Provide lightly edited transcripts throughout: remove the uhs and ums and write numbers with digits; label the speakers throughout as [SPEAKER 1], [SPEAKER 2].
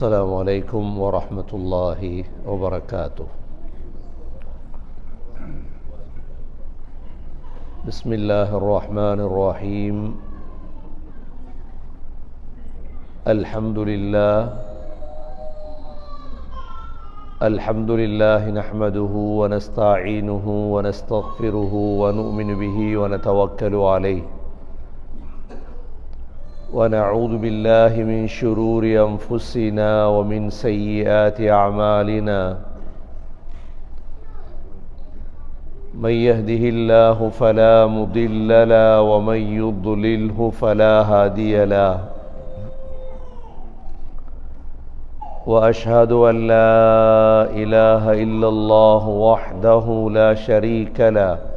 [SPEAKER 1] السلام عليكم ورحمة الله وبركاته. بسم الله الرحمن الرحيم. الحمد لله نحمده ونستعينه ونستغفره ونؤمن به ونتوكل عليه ونعوذ بالله من شرور أنفسنا ومن سيئات أعمالنا. من يهده الله فلا مضل له ومن يضلله فلا هادي له. وأشهد أن لا إله إلا الله وحده لا شريك له،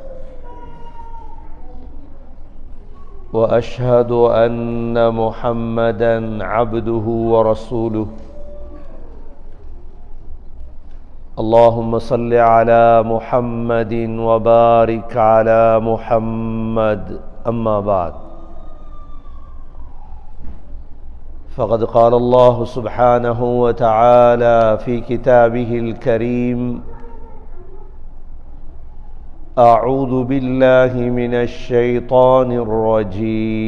[SPEAKER 1] وأشهد أن محمدًا عبده ورسوله. اللهم صل على محمد وبارك على محمد. أما بعد، فقد قال الله سبحانه وتعالى في كتابه الكريم: أعوذ بالله من الشيطان الرجيم.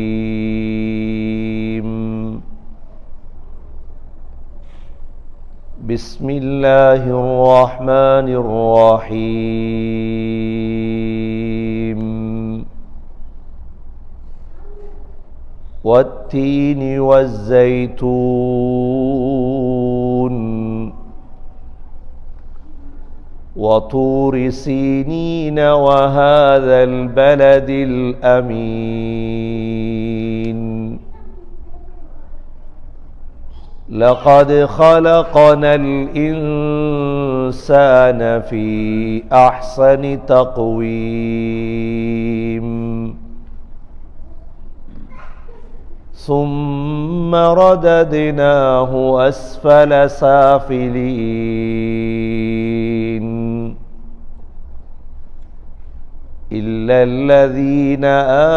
[SPEAKER 1] بسم الله الرحمن الرحيم. والتين والزيتون وطور سينين وهذا البلد الأمين. لقد خلقنا الإنسان في أحسن تقويم ثم رددناه أسفل سافلين إلا الذين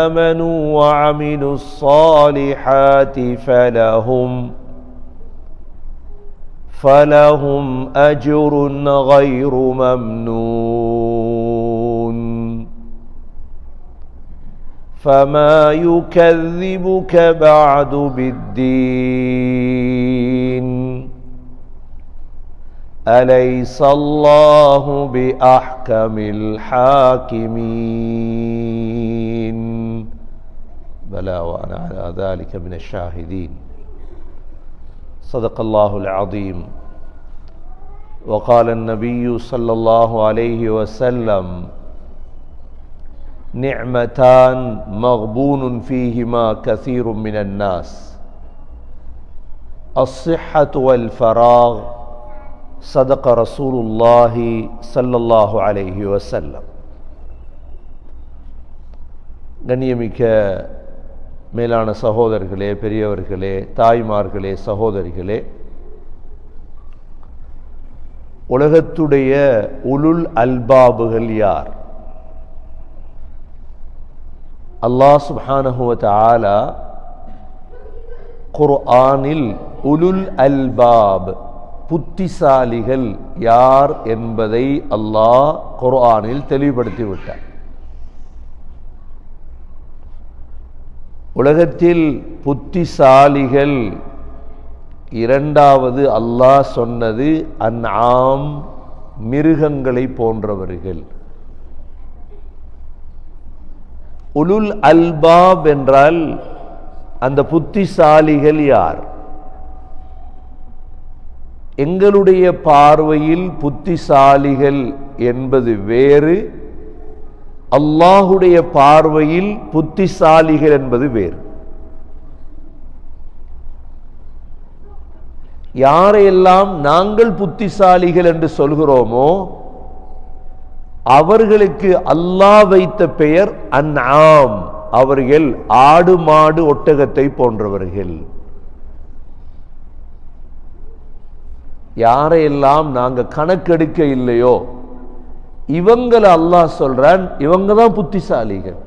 [SPEAKER 1] آمنوا وعملوا الصالحات فلهم أجر غير ممنون. فما يكذبك بعد بالدين؟ أليس الله بأحكم الحاكمين؟ بلى وأنا على ذلك من الشاهدين. صدق الله العظيم. وقال النبي صلى الله عليه وسلم: نعمتان مغبون فيهما كثير من الناس: الصحة والفراغ. صدق رسول الله صلى الله عليه وسلم. கண்ணியமிக்க மேலான சகோதரர்களே, பெரியவர்களே, தாய்மார்களே, சகோதரிகளே, உலகத்துடைய உலுல் அல்பாபுகள் யார்? அல்லாஹ் சுப்ஹானஹு வ தஆலா குர்ஆனில் உலுல் அல்பாப், புத்திசாலிகள் யார் என்பதை அல்லாஹ் குர்ஆனில் தெளிவுபடுத்தி விட்டார். உலகத்தில் புத்திசாலிகள் இரண்டாவது அல்லாஹ் சொன்னது அன்ஆம், மிருகங்களை போன்றவர்கள். உலுல் அல்பாப் என்றால் அந்த புத்திசாலிகள் யார்? எங்களுடைய பார்வையில் புத்திசாலிகள் என்பது வேறு, அல்லாஹுடைய பார்வையில் புத்திசாலிகள் என்பது வேறு. யாரையெல்லாம் நாங்கள் புத்திசாலிகள் என்று சொல்கிறோமோ அவர்களுக்கு அல்லாஹ் வைத்த பெயர் அன்ஆம். அவர்கள் ஆடு மாடு ஒட்டகத்தை போன்றவர்கள். யாரையெல்லாம் நாங்க கணக்கெடுக்க இல்லையோ இவங்களை அல்லாஹ் சொல்றான், இவங்க தான் புத்திசாலிகள்.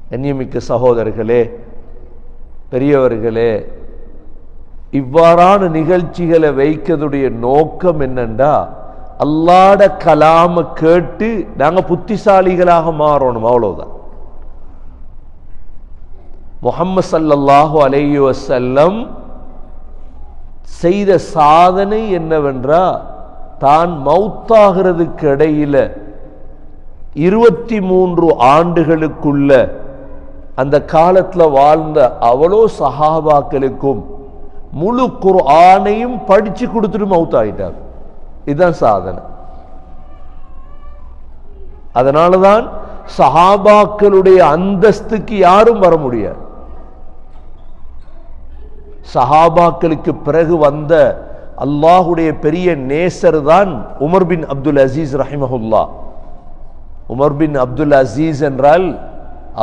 [SPEAKER 1] கண்ணியமிக்க சகோதரர்களே, பெரியவர்களே, இவ்வாறான நிகழ்ச்சிகளை வைக்கிறதுடைய நோக்கம் என்னண்டா, அல்லாஹ்ட கலாம கேட்டு நாங்க புத்திசாலிகளாக மாறணும், அவ்வளவுதான். முஹம்மது ஸல்லல்லாஹு அலைஹி வஸல்லம் செய்த சாதனை என்னவென்றா, தான் மௌத்தாகிறதுக்கு இடையில 23 ஆண்டுகளுக்குள்ள அந்த காலத்தில் வாழ்ந்த அவ்வளோ சஹாபாக்களுக்கும் முழு குர்ஆனையும் படிச்சு கொடுத்துட்டு மௌத்தாயிட்டார். இதுதான் சாதனை. அதனாலதான் சஹாபாக்களுடைய அந்தஸ்துக்கு யாரும் வர முடியாது. சஹாபாக்களுக்கு பிறகு வந்த அல்லாஹுடைய பெரிய நேசர் தான் உமர் பின் அப்துல் அசீஸ் ரஹிமஹுல்லா. உமர் பின் அப்துல் அசீஸ் என்றால்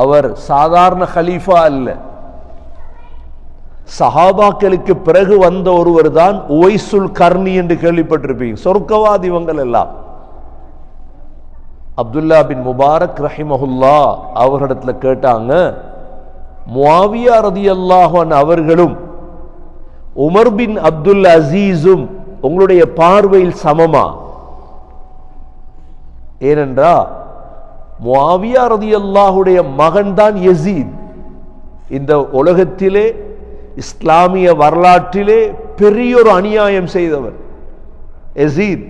[SPEAKER 1] அவர் சாதாரண கலீஃபா அல்ல. சஹாபாக்களுக்கு பிறகு வந்த ஒருவர் தான் உவைசுல் கர்னி என்று கேள்விப்பட்டிருப்பீங்க. சொர்க்கவாதி இவங்கள் எல்லாம். அப்துல்லா பின் முபாரக் ரஹிமஹுல்லா அவர்களிடத்துல கேட்டாங்க, முஆவியா ரலியல்லாஹு அன்ஹு அவர்களும் உமர் பின் அப்துல் அசீஸும் உங்களுடைய பார்வையில் சமமா? ஏனென்றா முஆவியா ரலியல்லாஹுடைய மகன் தான் யஸீத். இந்த உலகத்திலே இஸ்லாமிய வரலாற்றிலே பெரியொரு அநியாயம் செய்தவர் யஸீத்.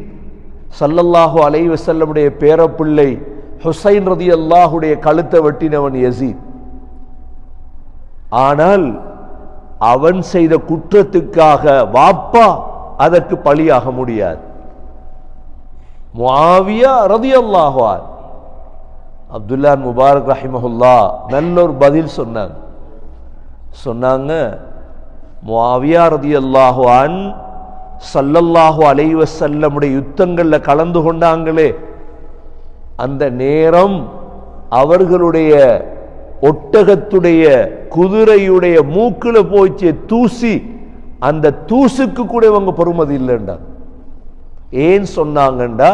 [SPEAKER 1] ஸல்லல்லாஹு அலைஹி வஸல்லமுடைய பேரப்பிள்ளை ஹுசைன் ரலியல்லாஹுடைய கழுத்தை வெட்டினவன் யஸீத். ஆனால் அவன் செய்த குற்றத்துக்காக வாப்பா அதற்கு பழியாக முடியாது. முஆவியா ரலியல்லாஹு அன்ஹு. அப்துல்லா முபாரக் ரஹிமஹுல்லா நல்ல ஒரு பதில் சொன்னாங்க, முஆவியா ரலியல்லாஹு அன்ஹு ஸல்லல்லாஹு அலைஹி வஸல்லமுடைய யுத்தங்கள்ல கலந்து கொண்டாங்களே, அந்த நேரம் அவர்களுடைய ஒட்டகத்துடைய குதிரையுடைய மூக்குல போய்ச்சு தூசி, அந்த தூசுக்கு கூட இவங்க பொறுமதி இல்லைண்டா. ஏன் சொன்னாங்கண்டா,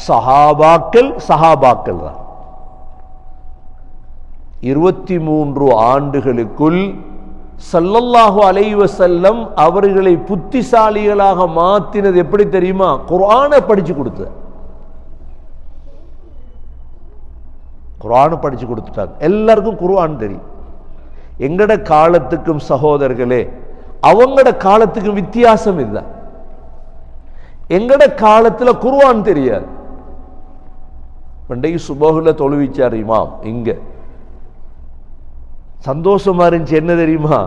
[SPEAKER 1] சஹாபாக்கள் தான். 23 ஆண்டுகளுக்குள் ஸல்லல்லாஹு அலைஹி வஸல்லம் அவர்களை புத்திசாலிகளாக மாத்தினது எப்படி தெரியுமா? குர்ஆனை படிச்சு கொடுத்து. குர்ஆனை படிச்சு கொடுத்துட்டாங்க. எல்லாருக்கும் குர்ஆன் தெரியும். எங்கட காலத்துக்கும் சகோதரர்களே அவங்கட காலத்துக்கும் வித்தியாசம் இதுதான். எங்கட காலத்துல குர்ஆன் தெரியாது. பண்டைய சுபஹுல தொழுவிச்சார் இமாம். இங்க சந்தோஷமா இருந்துச்சு. என்ன தெரியுமா?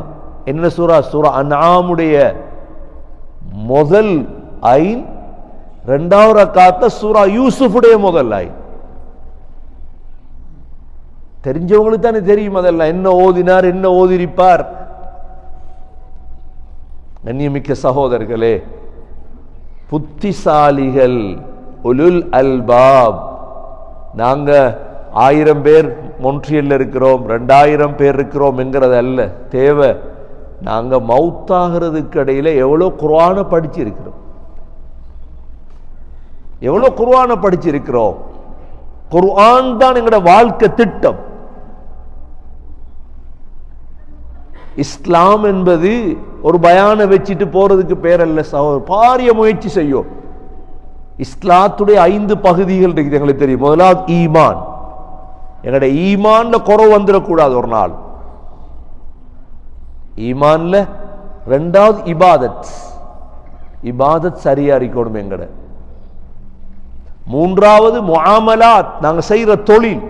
[SPEAKER 1] என்ன சூரா? சூரா அன்ஆமுடைய முதல் ஐன், இரண்டாவது ரக்காத்த சூரா யூசுஃபுடைய முதல் ஐன். தெரிஞ்சவங்களுக்கு தானே தெரியும் அதெல்லாம். என்ன ஓதினார், என்ன ஓதிருப்பார். கண்ணியமிக்க சகோதரர்களே, புத்திசாலிகள் உலுல் அல்பாப். நாங்க 1000 பேர் மொன்ட்ரியல்ல இருக்கிறோம், 2000 பேர் இருக்கிறோம் என்கிறது அல்ல தேவை. நாங்க மௌத்தாகிறதுக்கு இடையில எவ்வளவு குர்ஆனை படிச்சிருக்கிறோம், எவ்வளவு குர்ஆனை படிச்சிருக்கிறோம். குர்ஆன் தான் எங்களோட வாழ்க்கை திட்டம். இஸ்லாம் என்பது ஒரு பயான வச்சுட்டு போறதுக்கு பேர் அல்ல. பாரிய முயற்சி செய்யும். இஸ்லாத்துடைய 5 பகுதிகள் இருக்குது எங்களுக்கு தெரியும். முதலாவது ஈமான். எங்களுடைய ஈமான்ல குறை வந்துடக்கூடாது ஒரு நாள். ஈமான்ல. ரெண்டாவது இபாதத். இபாதத் சரியா இருக்கணும் எங்கட. மூன்றாவது முஆமலாத், நாங்க செய்யற தொழில்,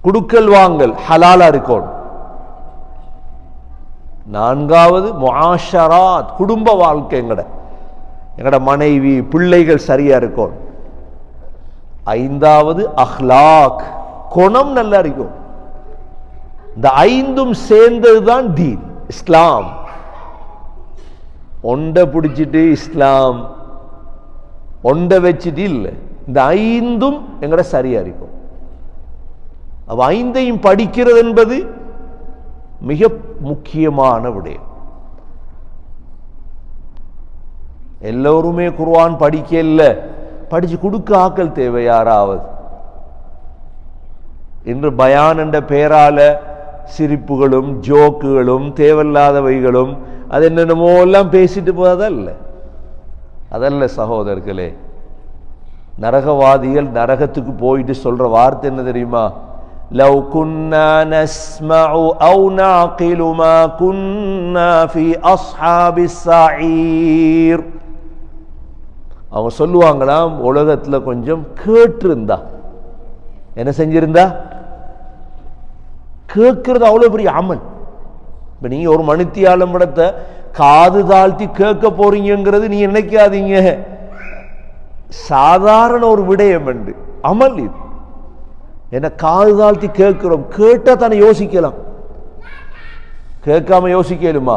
[SPEAKER 1] குடுக்கல் வாங்கல் ஹலாலா இருக்கணும். நான்காவது முஆஷராத், குடும்ப வாழ்க்கை எங்கட மனைவி பிள்ளைகள் சரியா இருக்கும். ஐந்தாவது அஹ்லாக், குணம் நல்லா இருக்கும். இந்த 5ம் சேர்ந்ததுதான் தீன், இஸ்லாம். ஒண்ட பிடிச்சிட்டு இஸ்லாம், ஒண்ட வச்சுட்டு இல்லை. இந்த 5ம் எங்கட சரியா இருக்கும். அப்ப 5ஐயும் படிக்கிறது என்பது மிக முக்கியமான விடயம். எல்லோருமே குர்ஆன் படிக்கல, படிச்சு கொடுக்க ஆக்கள் தேவை யாராவது. இன்று பயான் என்ற பெயரால சிரிப்புகளும் ஜோக்குகளும் தேவையில்லாதவைகளும் அது என்னென்னமோ எல்லாம் பேசிட்டு போதல்ல. அதல்ல சகோதரர்களே. நரகவாதிகள் நரகத்துக்கு போயிட்டு சொல்ற வார்த்தை என்ன தெரியுமா? லவ் குன்னா நஸ்மஉ அவ் நஅகிலு மா குன்னா ஃபீ அஸ்ஹாபிஸ் ஸஈர். அவங்க சொல்லுவாங்களாம், உலகத்துல கொஞ்சம் கேட்டிருந்தா, என்ன செஞ்சிருந்தா, கேட்கிறது அவ்வளவு பெரிய அமல். இப்ப நீங்க ஒரு மணித்தியாலம் படத்தை காது தாழ்த்தி கேட்க போறீங்கிறது நீ நினைக்காதீங்க சாதாரண ஒரு விடயம் என்று, அமல் இது. என்ன காது தாழ்த்தி கேட்கிறோம், கேட்டா தானே யோசிக்கலாம், கேட்காம யோசிக்கலுமா?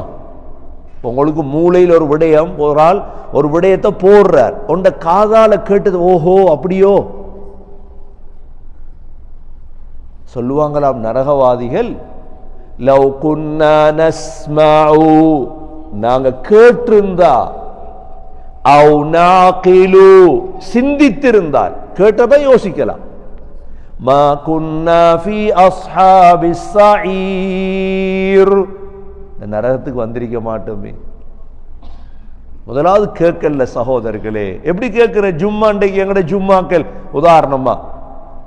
[SPEAKER 1] உங்களுக்கு மூளையில் ஒரு விடயம், ஒரு ஆள் ஒரு விடயத்தை போடுறார், உண்ட காதால கேட்டது, ஓஹோ அப்படியோ. சொல்லுவாங்களாம் நரகவாதிகள், லவ் குன்னா நஸ்மஉ, நாங்க கேட்டிருந்தா, அவ் நஅகிலு, சிந்தித்திருந்தால், கேட்டதை யோசிக்கலாம், மா குன்னா ஃபீ அஸ்ஹாபிஸ் ஸஈர், நரகத்துக்கு வந்திருக்க மாட்டோமே. முதலாவது கேட்கல சகோதரர்களே. எப்படி கேட்கிற? ஜும்மா இன்றைக்கு எங்கட ஜும்மாக்கள் உதாரணமா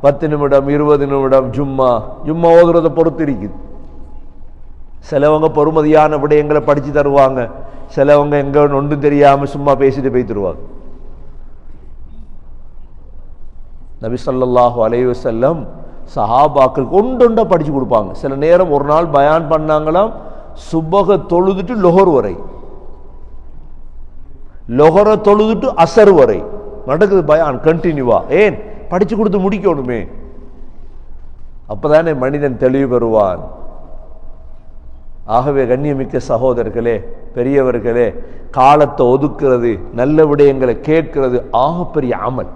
[SPEAKER 1] 10 நிமிடம் 20 நிமிடம் ஜும்மா ஓதுறதை பொறுத்து இருக்குது. சிலவங்க பொறுமதியான விடயங்களை படிச்சு தருவாங்க, சிலவங்க எங்க ஒன்றும் தெரியாம சும்மா பேசிட்டு போய்த்துருவாங்க. நபி ஸல்லல்லாஹு அலைஹி வஸல்லம் சஹாபாக்கள் ஒண்டொண்ட படிச்சு கொடுப்பாங்க. சில நேரம் ஒரு நாள் பயான் பண்ணாங்களாம், சுபஹ தொழுதுட்டு லொஹர் வரை, லொஹர தொழுதுட்டு அசர் வரை நடக்குது பயான் கண்டினியூவா. ஏன்? படிச்சு கொடுத்து முடிக்கணுமே, அப்பதானே மனிதன் தெளிவு பெறுவான். ஆகவே கண்ணியமிக்க சகோதரர்களே, பெரியவர்களே, காலத்தை ஒதுக்குறது, நல்ல விடயங்களை கேட்கிறது ஆகப்பெரிய அமல்.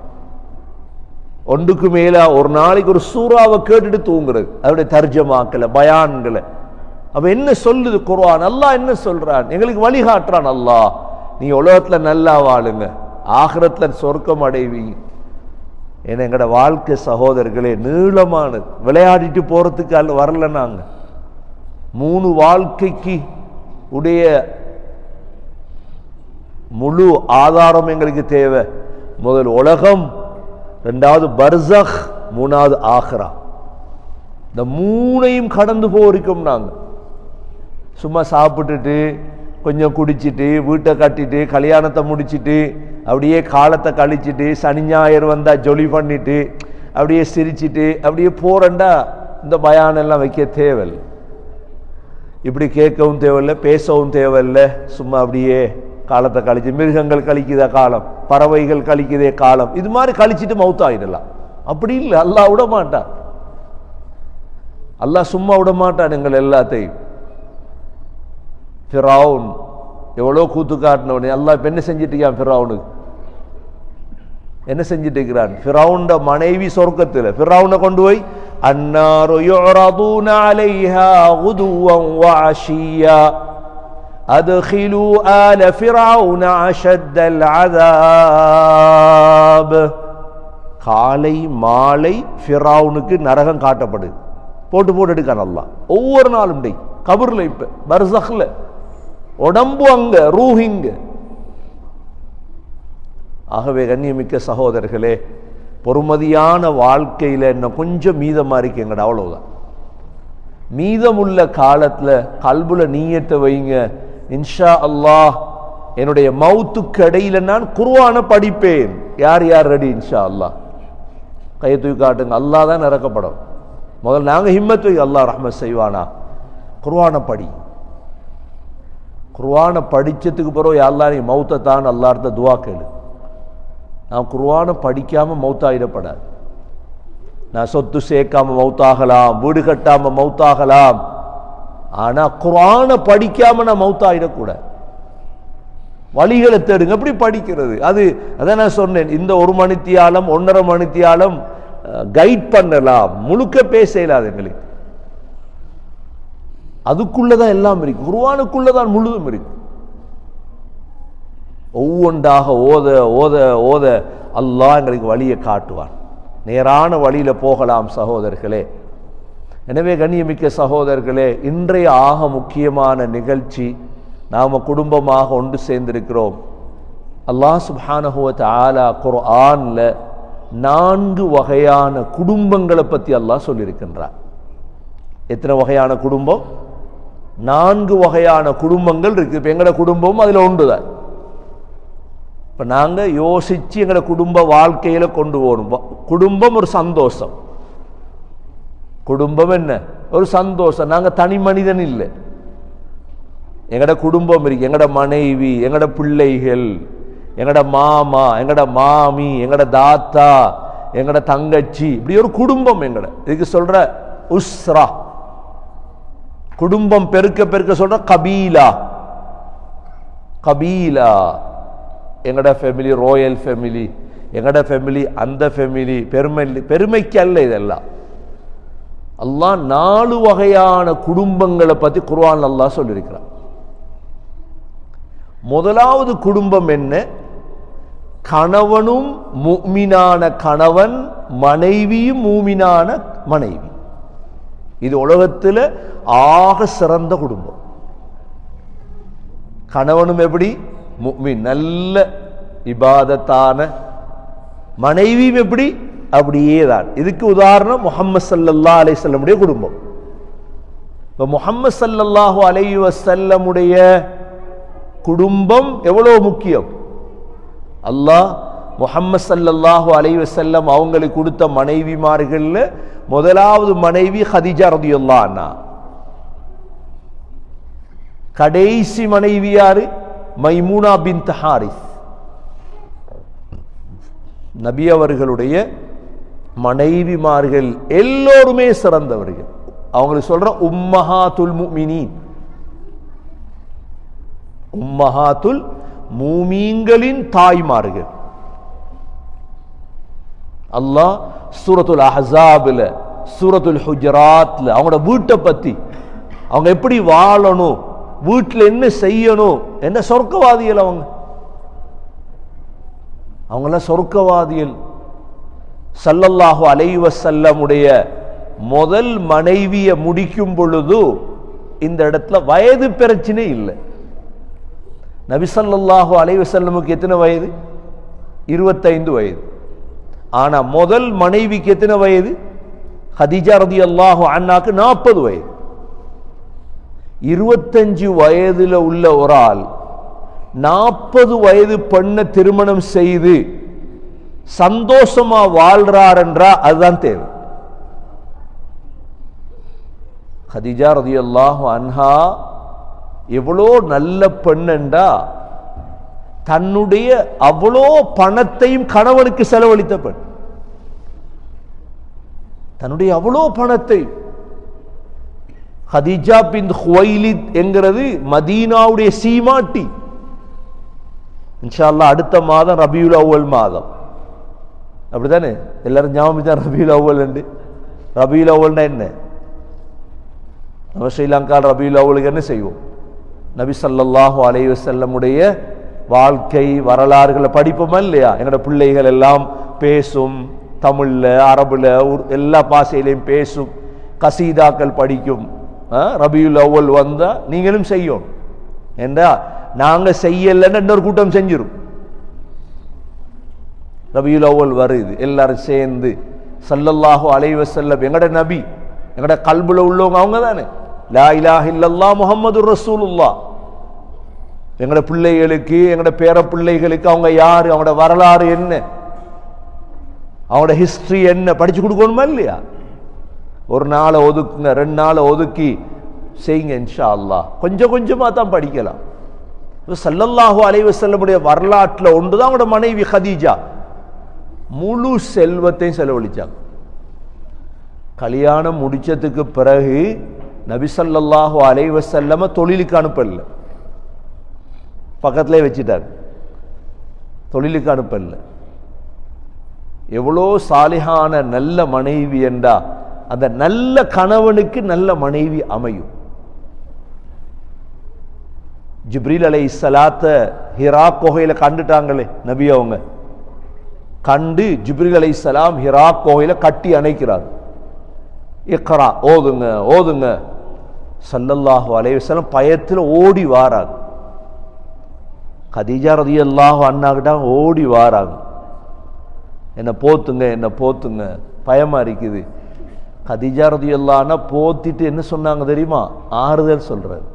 [SPEAKER 1] ஒன்றுக்கு மேல ஒரு நாளைக்கு ஒரு சூறாவை கேட்டுட்டு தூங்குறது, அவருடைய தர்ஜமாக்களை பயான்களை. அப்ப என்ன சொல்லுது குர்ஆன்? அல்லாஹ் என்ன சொல்றான்? எங்களுக்கு வழிகாட்டுறான் அல்லாஹ். நீ உலகத்துல நல்லா வாழுங்க, ஆகிரத்துல சொர்க்கம் அடைவீங்க. ஏன்னா எங்கட வாழ்க்கை சகோதரர்களே நீளமானது, விளையாடிட்டு போறதுக்கு வரல. நாங்க 3 வாழ்க்கைக்கு உடைய முழு ஆதாரம் எங்களுக்கு தேவை. முதல் உலகம், 2வது பர்ஸக், 3வது ஆஹிரா. இந்த 3ஐயும் கடந்து போயிருக்கோம். நாங்க சும்மா சாப்பிட்டுட்டு கொஞ்சம் குடிச்சிட்டு வீட்டை கட்டிட்டு கல்யாணத்தை முடிச்சிட்டு அப்படியே காலத்தை கழிச்சிட்டு சனி ஞாயிறு வந்தா ஜொலி பண்ணிட்டு அப்படியே சிரிச்சிட்டு அப்படியே போறண்டா இந்த பயானெல்லாம் வைக்க தேவையில்லை. இப்படி கேட்கவும் தேவையில்லை, பேசவும் தேவையில்லை. சும்மா அப்படியே காலத்தை கழிச்சு, மிருகங்கள் கழிக்குதா காலம், பறவைகள் கழிக்குதே காலம், இது மாதிரி கழிச்சிட்டு மௌத்தாயிடலாம். அப்படி இல்லை, அல்லாஹ் விட மாட்டான். அல்லாஹ் சும்மா விட மாட்டான் எங்கள் எல்லாத்தையும். ஃபிரௌன் எவ்வளோ கூத்து காட்டினவனே அல்லாஹ் இப்ப என்ன செஞ்சிட்டு இருக்கான்? ஃபிரௌனுக்கு என்ன செஞ்சிட்டு இருக்கிறான்? ஃபிரௌன்ட மனைவி சொர்க்கத்தில், ஃபிரௌனை கொண்டு போய் அன்னாரு யுரதுன அலைஹா குதுவன் வ அஷியா அத்கிலு ஆல ஃபிரௌன அஷத்தல் அஸாப். காலை மாலை ஃபிரௌனுக்கு நரகம் காட்டப்படுது, போட்டு போட்டு எடுக்கான் அல்லாஹ் ஒவ்வொரு நாளும். டே கபர்ல, இப்ப பர்ஸக்ல, உடம்பு அங்க, ரூஹிங்க. ஆகவே கண்ணியமிக்க சகோதரர்களே, பொறுமதியான வாழ்க்கையில இன்னும் கொஞ்சம் மீதமா இருக்கு எங்கட, அவ்வளவுதான். மீதமுள்ள காலத்துல கல்புல நீயத்தை வைங்க, இன்ஷா அல்லாஹ் என்னுடைய மௌத்துக்கு இடையில நான் குர்ஆனை படிப்பேன். யார் யார் ரெடி? இன்ஷா அல்லாஹ் கையை தூக்கி காட்டுங்க. அல்லாஹ் தான் இறக்கப்படும். முதல்ல நாங்க ஹிம்மத் வை, அல்லாஹ் ரஹ்மத் செய்வானா. குர்ஆனை படி. குர்ஆனை படிச்சதுக்கு பிறகு அல்லாஹ் நீ மௌத்தை தான் அல்லாஹ்ட்ட துஆ கேளு. நான் குர்ஆனை படிக்காம மௌத்தாயிடப்படாது. நான் சொத்து சேர்க்காம மௌத்தாகலாம், வீடு கட்டாம மௌத்தாகலாம், ஆனா குர்ஆனை படிக்காம நான் மௌத்தாயிடக்கூடாது. வழிகளை தேடுங்க. எப்படி படிக்கிறது? அதான் நான் சொன்னேன், இந்த 1 மணித்தியாலம் 1.5 மணித்தியாலம் கைட் பண்ணலாம், முழுக்க பேச இயலாது எங்களுக்கு. அதுக்குள்ளதான் எல்லாம் இருக்கு, குர்ஆனுக்குள்ளதான் முழுதும் இருக்கு. ஒவ்வொன்றாக ஓத ஓத ஓத அல்லாஹ் எங்களுக்கு வழியை காட்டுவான். நேரான வழியில போகலாம் சகோதரர்களே. எனவே கண்ணியமிக்க சகோதரர்களே, இன்றைய ஆக முக்கியமான நிகழ்ச்சி, நாம் குடும்பமாக ஒன்று சேர்ந்திருக்கிறோம். அல்லாஹ் சுப்ஹானஹு வ தஆலா குர்ஆன்ல 4 வகையான குடும்பங்களை பற்றி அல்லாஹ் சொல்லியிருக்கின்றார். எத்தனை வகையான குடும்பம்? 4 வகையான குடும்பங்கள் இருக்கு. இப்போ எங்களோட குடும்பம் அதில் ஒன்று தான். இப்போ நாங்கள் யோசித்து எங்களோட குடும்ப வாழ்க்கையில் கொண்டு போகணும். குடும்பம் ஒரு சந்தோஷம். குடும்பம் என்ன? ஒரு சந்தோஷம். நாங்கள் தனி மனிதன் இல்லை. எங்களோட குடும்பம் இருக்கு. எங்களோட மனைவி, எங்களோட பிள்ளைகள், எங்களோட மாமா, எங்களோட மாமி, எங்களோட தாத்தா, எங்களோட தங்கச்சி, இப்படி ஒரு குடும்பம். எங்களோட இதுக்கு சொல்ற உஸ்ரா. குடும்பம் பெருக்க பெருக்க சொல்ற கபீலா. கபீலா எங்கட ஃபேமிலி ராயல் ஃபேமிலி, எங்கட ஃபேமிலி அந்த ஃபேமிலி. பெருமைக்கு அல்ல இதெல்லாம். அல்லாஹ் 4 வகையான குடும்பங்களை பற்றி குர்ஆன் அல்லாஹ் சொல்லியிருக்கிறான். முதலாவது குடும்பம் என்ன? கணவனும் முஃமினான கணவன், மனைவியும் மூமினான மனைவி. இது உலகத்தில் ஆக சிறந்த குடும்பம். கணவனும் எப்படி? முஃமின், நல்ல இபாதத்தான. மனைவியும் எப்படி? அப்படியே தான். இதுக்கு உதாரணம் முஹம்மது ஸல்லல்லாஹு அலைஹி வஸல்லமுடைய குடும்பம். இப்போ முஹம்மது ஸல்லல்லாஹு அலைஹி வஸல்லமுடைய குடும்பம் எவ்வளவு முக்கியம். அல்லாஹ் முஹம்மது ஸல்லல்லாஹு அலைஹி வஸல்லம் அவங்களுக்கு கொடுத்த மனைவிமார்கள்ல முதலாவது மனைவி ஹதீஜா ரலியல்லாஹு அன்ஹா. கடைசி மனைவி யாரு? மைமூனா பின்த் ஹாரிஸ். நபி அவர்களுடைய மனைவிமார்கள் எல்லோருமே சிறந்தவர்கள். அவங்களுக்கு சொல்ற உம்மஹாத்துல் முஃமினீன். உம்மஹாத்துல் மூமீன்களின் தாய்மார்கள். அல்லாஹ் சூரத்துல் அஹ்ஸாப்ல, சூரத்துல் ஹுஜராத்ல அவங்களோட வீட்டை பத்தி, அவங்க எப்படி வாழணும், வீட்டில் என்ன செய்யணும், என்ன சொர்க்கவாதிகள் அவங்கெல்லாம் சொர்க்கவாதிகள். ஸல்லல்லாஹு அலைஹி வஸல்லமுடைய முதல் மனைவியை முடிக்கும் பொழுது இந்த இடத்துல வயது பிரச்சனை இல்லை. நபி ஸல்லல்லாஹு அலைஹி வஸல்லமுக்கு எத்தனை வயது? 25 வயது. ஆனா முதல் மனைவிக்கு எத்தனை வயது? ஹதீஜா ரலியல்லாஹு அன்ஹாக்கு 40 வயது. 25 வயதுல உள்ள ஒரு ஆள் 40 வயது பெண்ணை திருமணம் செய்து சந்தோஷமா வாழ்றார் என்றா அதுதான் தேவை. ஹதீஜா ரலியல்லாஹு அன்ஹா எவ்வளோ நல்ல பெண்ணென்றா, தன்னுடைய அவ்வளோ பணத்தையும் கணவனுக்கு செலவழித்த பெண். தன்னுடைய அவ்வளோ பணத்தை. ஹதீஜா பின் ஹுவைலித் என்கிறது மதீனாவுடைய சீமாட்டி. இன்ஷா அல்லாஹ் அடுத்த மாதம் ரபியுல் அவ்வல் மாதம். அப்படித்தானே? எல்லாரும் ஞாபகம் தான் ரபியுல் அவ்வல் உண்டு. ரபியுல் அவ்வல்னா என்ன? நம்ம ஸ்ரீலங்கா ரபியுல் அவ்வலுக்கு என்ன செய்வோம்? நபி ஸல்லல்லாஹு அலைஹி வஸல்லமுடைய வாழ்க்கை வரலாறுகளை படிப்போமா இல்லையா? எங்களோட பிள்ளைகள் எல்லாம் பேசும், தமிழ்ல, அரபுல, எல்லா பாஷையிலையும் பேசும், கசீதாக்கள் படிக்கும். ரபியுல் அவ்வல் வந்தா நீங்களும் செய்யும் என்றா, நாங்க செய்யலன்னு இன்னொரு கூட்டம் செஞ்சிரும். ரபியுல் அவ்வல் வருது, எல்லாரும் சேர்ந்து ஸல்லல்லாஹு அலைஹி வஸல்லம் எங்கட நபி, எங்கட கல்புல உள்ளவங்க அவங்க தானே. லா இலாஹ இல்லல்லாஹ் முஹம்மதுர் ரசூலுல்லாஹ். எங்கட பிள்ளைகளுக்கு, எங்கட பேர பிள்ளைகளுக்கு அவங்க யாரு, அவங்களோட வரலாறு என்ன, அவங்களோட ஹிஸ்டரி என்ன படிச்சு கொடுக்கணுமா இல்லையா? ஒரு நாளை ஒதுக்குங்க, 2 நாளை ஒதுக்கி செய்யுங்க. இன்ஷா அல்லாஹ் கொஞ்சம் கொஞ்சமா தான் படிக்கலாம். ஸல்லல்லாஹு அலைஹி வஸல்லமுடைய வரலாற்றில் ஒன்றுதான் அவங்களோட மனைவி ஹதீஜா. முழு செல்வத்தையும் செலவழிச்சாங்க. கல்யாணம் முடிச்சதுக்கு பிறகு நபி ஸல்லல்லாஹு அலைஹி வஸல்லம் தொழிலுக்கு அனுப்பல, பக்கத்திலே வச்சிட்டார். தொழிலுக்கு அனுப்பல. எவ்வளோ சாலிஹான நல்ல மனைவி என்றா, அந்த நல்ல கணவனுக்கு நல்ல மனைவி அமையும். ஜிப்ரீல் அலைஹிஸ்ஸலாத்த ஹிரா குகையில கண்டுட்டாங்களே நபி. அவங்க கண்டு ஜிப்ரீல் அலைஹிஸ்ஸலாம் ஹிரா குகையில கட்டி அணைக்கிறார். இக்ரா ஓதுங்க ஓதுங்க. ஸல்லல்லாஹு அலைஹி வஸல்லம் பயத்தில் ஓடி வாராங்க. கதீஜா ரலியல்லாஹு அன்ஹா கிட்ட ஓடி வாராங்க, என்ன போத்துங்க என்ன போத்துங்க, பயமா இருக்குது. கதீஜா ரலியல்லாஹு அன்ஹா போத்திட்டு என்ன சொன்னாங்க தெரியுமா? ஆறுதல் சொல்றாரு.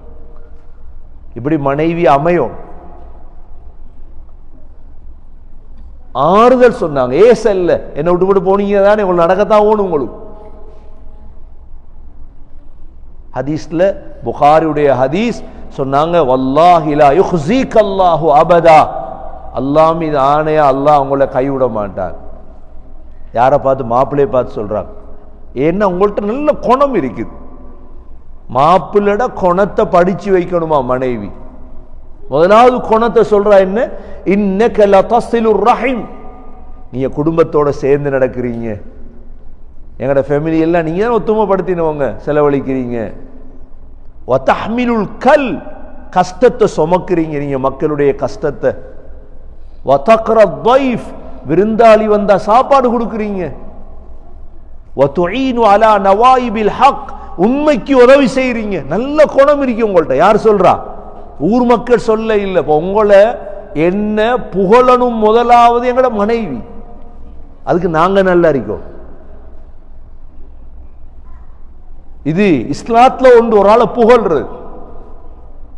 [SPEAKER 1] இப்படி மனைவி அமையும், ஆறுதல் சொன்னாங்க. ஏசல்ல என்ன விட்டு விட்டு போனீங்க தானே, உங்களுக்கு நடக்கத்தான் ஓணும் உங்களுக்கு. ஹதீஸ்ல புகாரியுடைய ஹதீஸ் சொன்னாங்க, வல்லாஹி லா யுஹ்ஸீக அல்லாஹு அபதா, அல்லாஹ் மீது ஆணையா அல்லாஹ் உங்களை கைவிட மாட்டான். யாரை பார்த்து? மாப்பிள்ளையை பார்த்து சொல்றாங்க. ஏன்னா உங்கள்கிட்ட நல்ல குணம் இருக்குது. மாப்பிள்ளட குணத்தை படிச்சு வைக்கணுமா மனைவி? முதலாவது குணத்தை சொல்றா என்ன? இன்னக லதஸிலுர் ரஹீம், நீங்க குடும்பத்தோட சேர்ந்து நடக்கிறீங்க, எங்களோட ஃபேமிலி எல்லாம் நீங்க தான் ஒத்துமைப்படுத்தினவங்க, செலவழிக்கிறீங்க. வதஹ்மிலுல் கல், கஷ்டத்தை சுமக்கிறீங்க நீங்க, மக்களுடைய கஷ்டத்தை. வதக்ரத் தைஃப், விருந்தாளி வந்தா சாப்பாடு கொடுக்குறீங்க. வதுஈனு அலா நவாயிபில் ஹக், உண்மைக்கு உதவி செய்றீங்க. நல்ல குணம் இருக்கு உங்கள்ட்ட. யார் சொல்றா? ஊர் மக்கள் சொல்ல இல்லை. இப்போ உங்களை என்ன புகழணும் முதலாவது எங்களோட மனைவி, அதுக்கு நாங்க நல்லா இருக்கோம். இது இஸ்லாத்துல ஒன்று. ஒரு ஆளை புகழ்றது,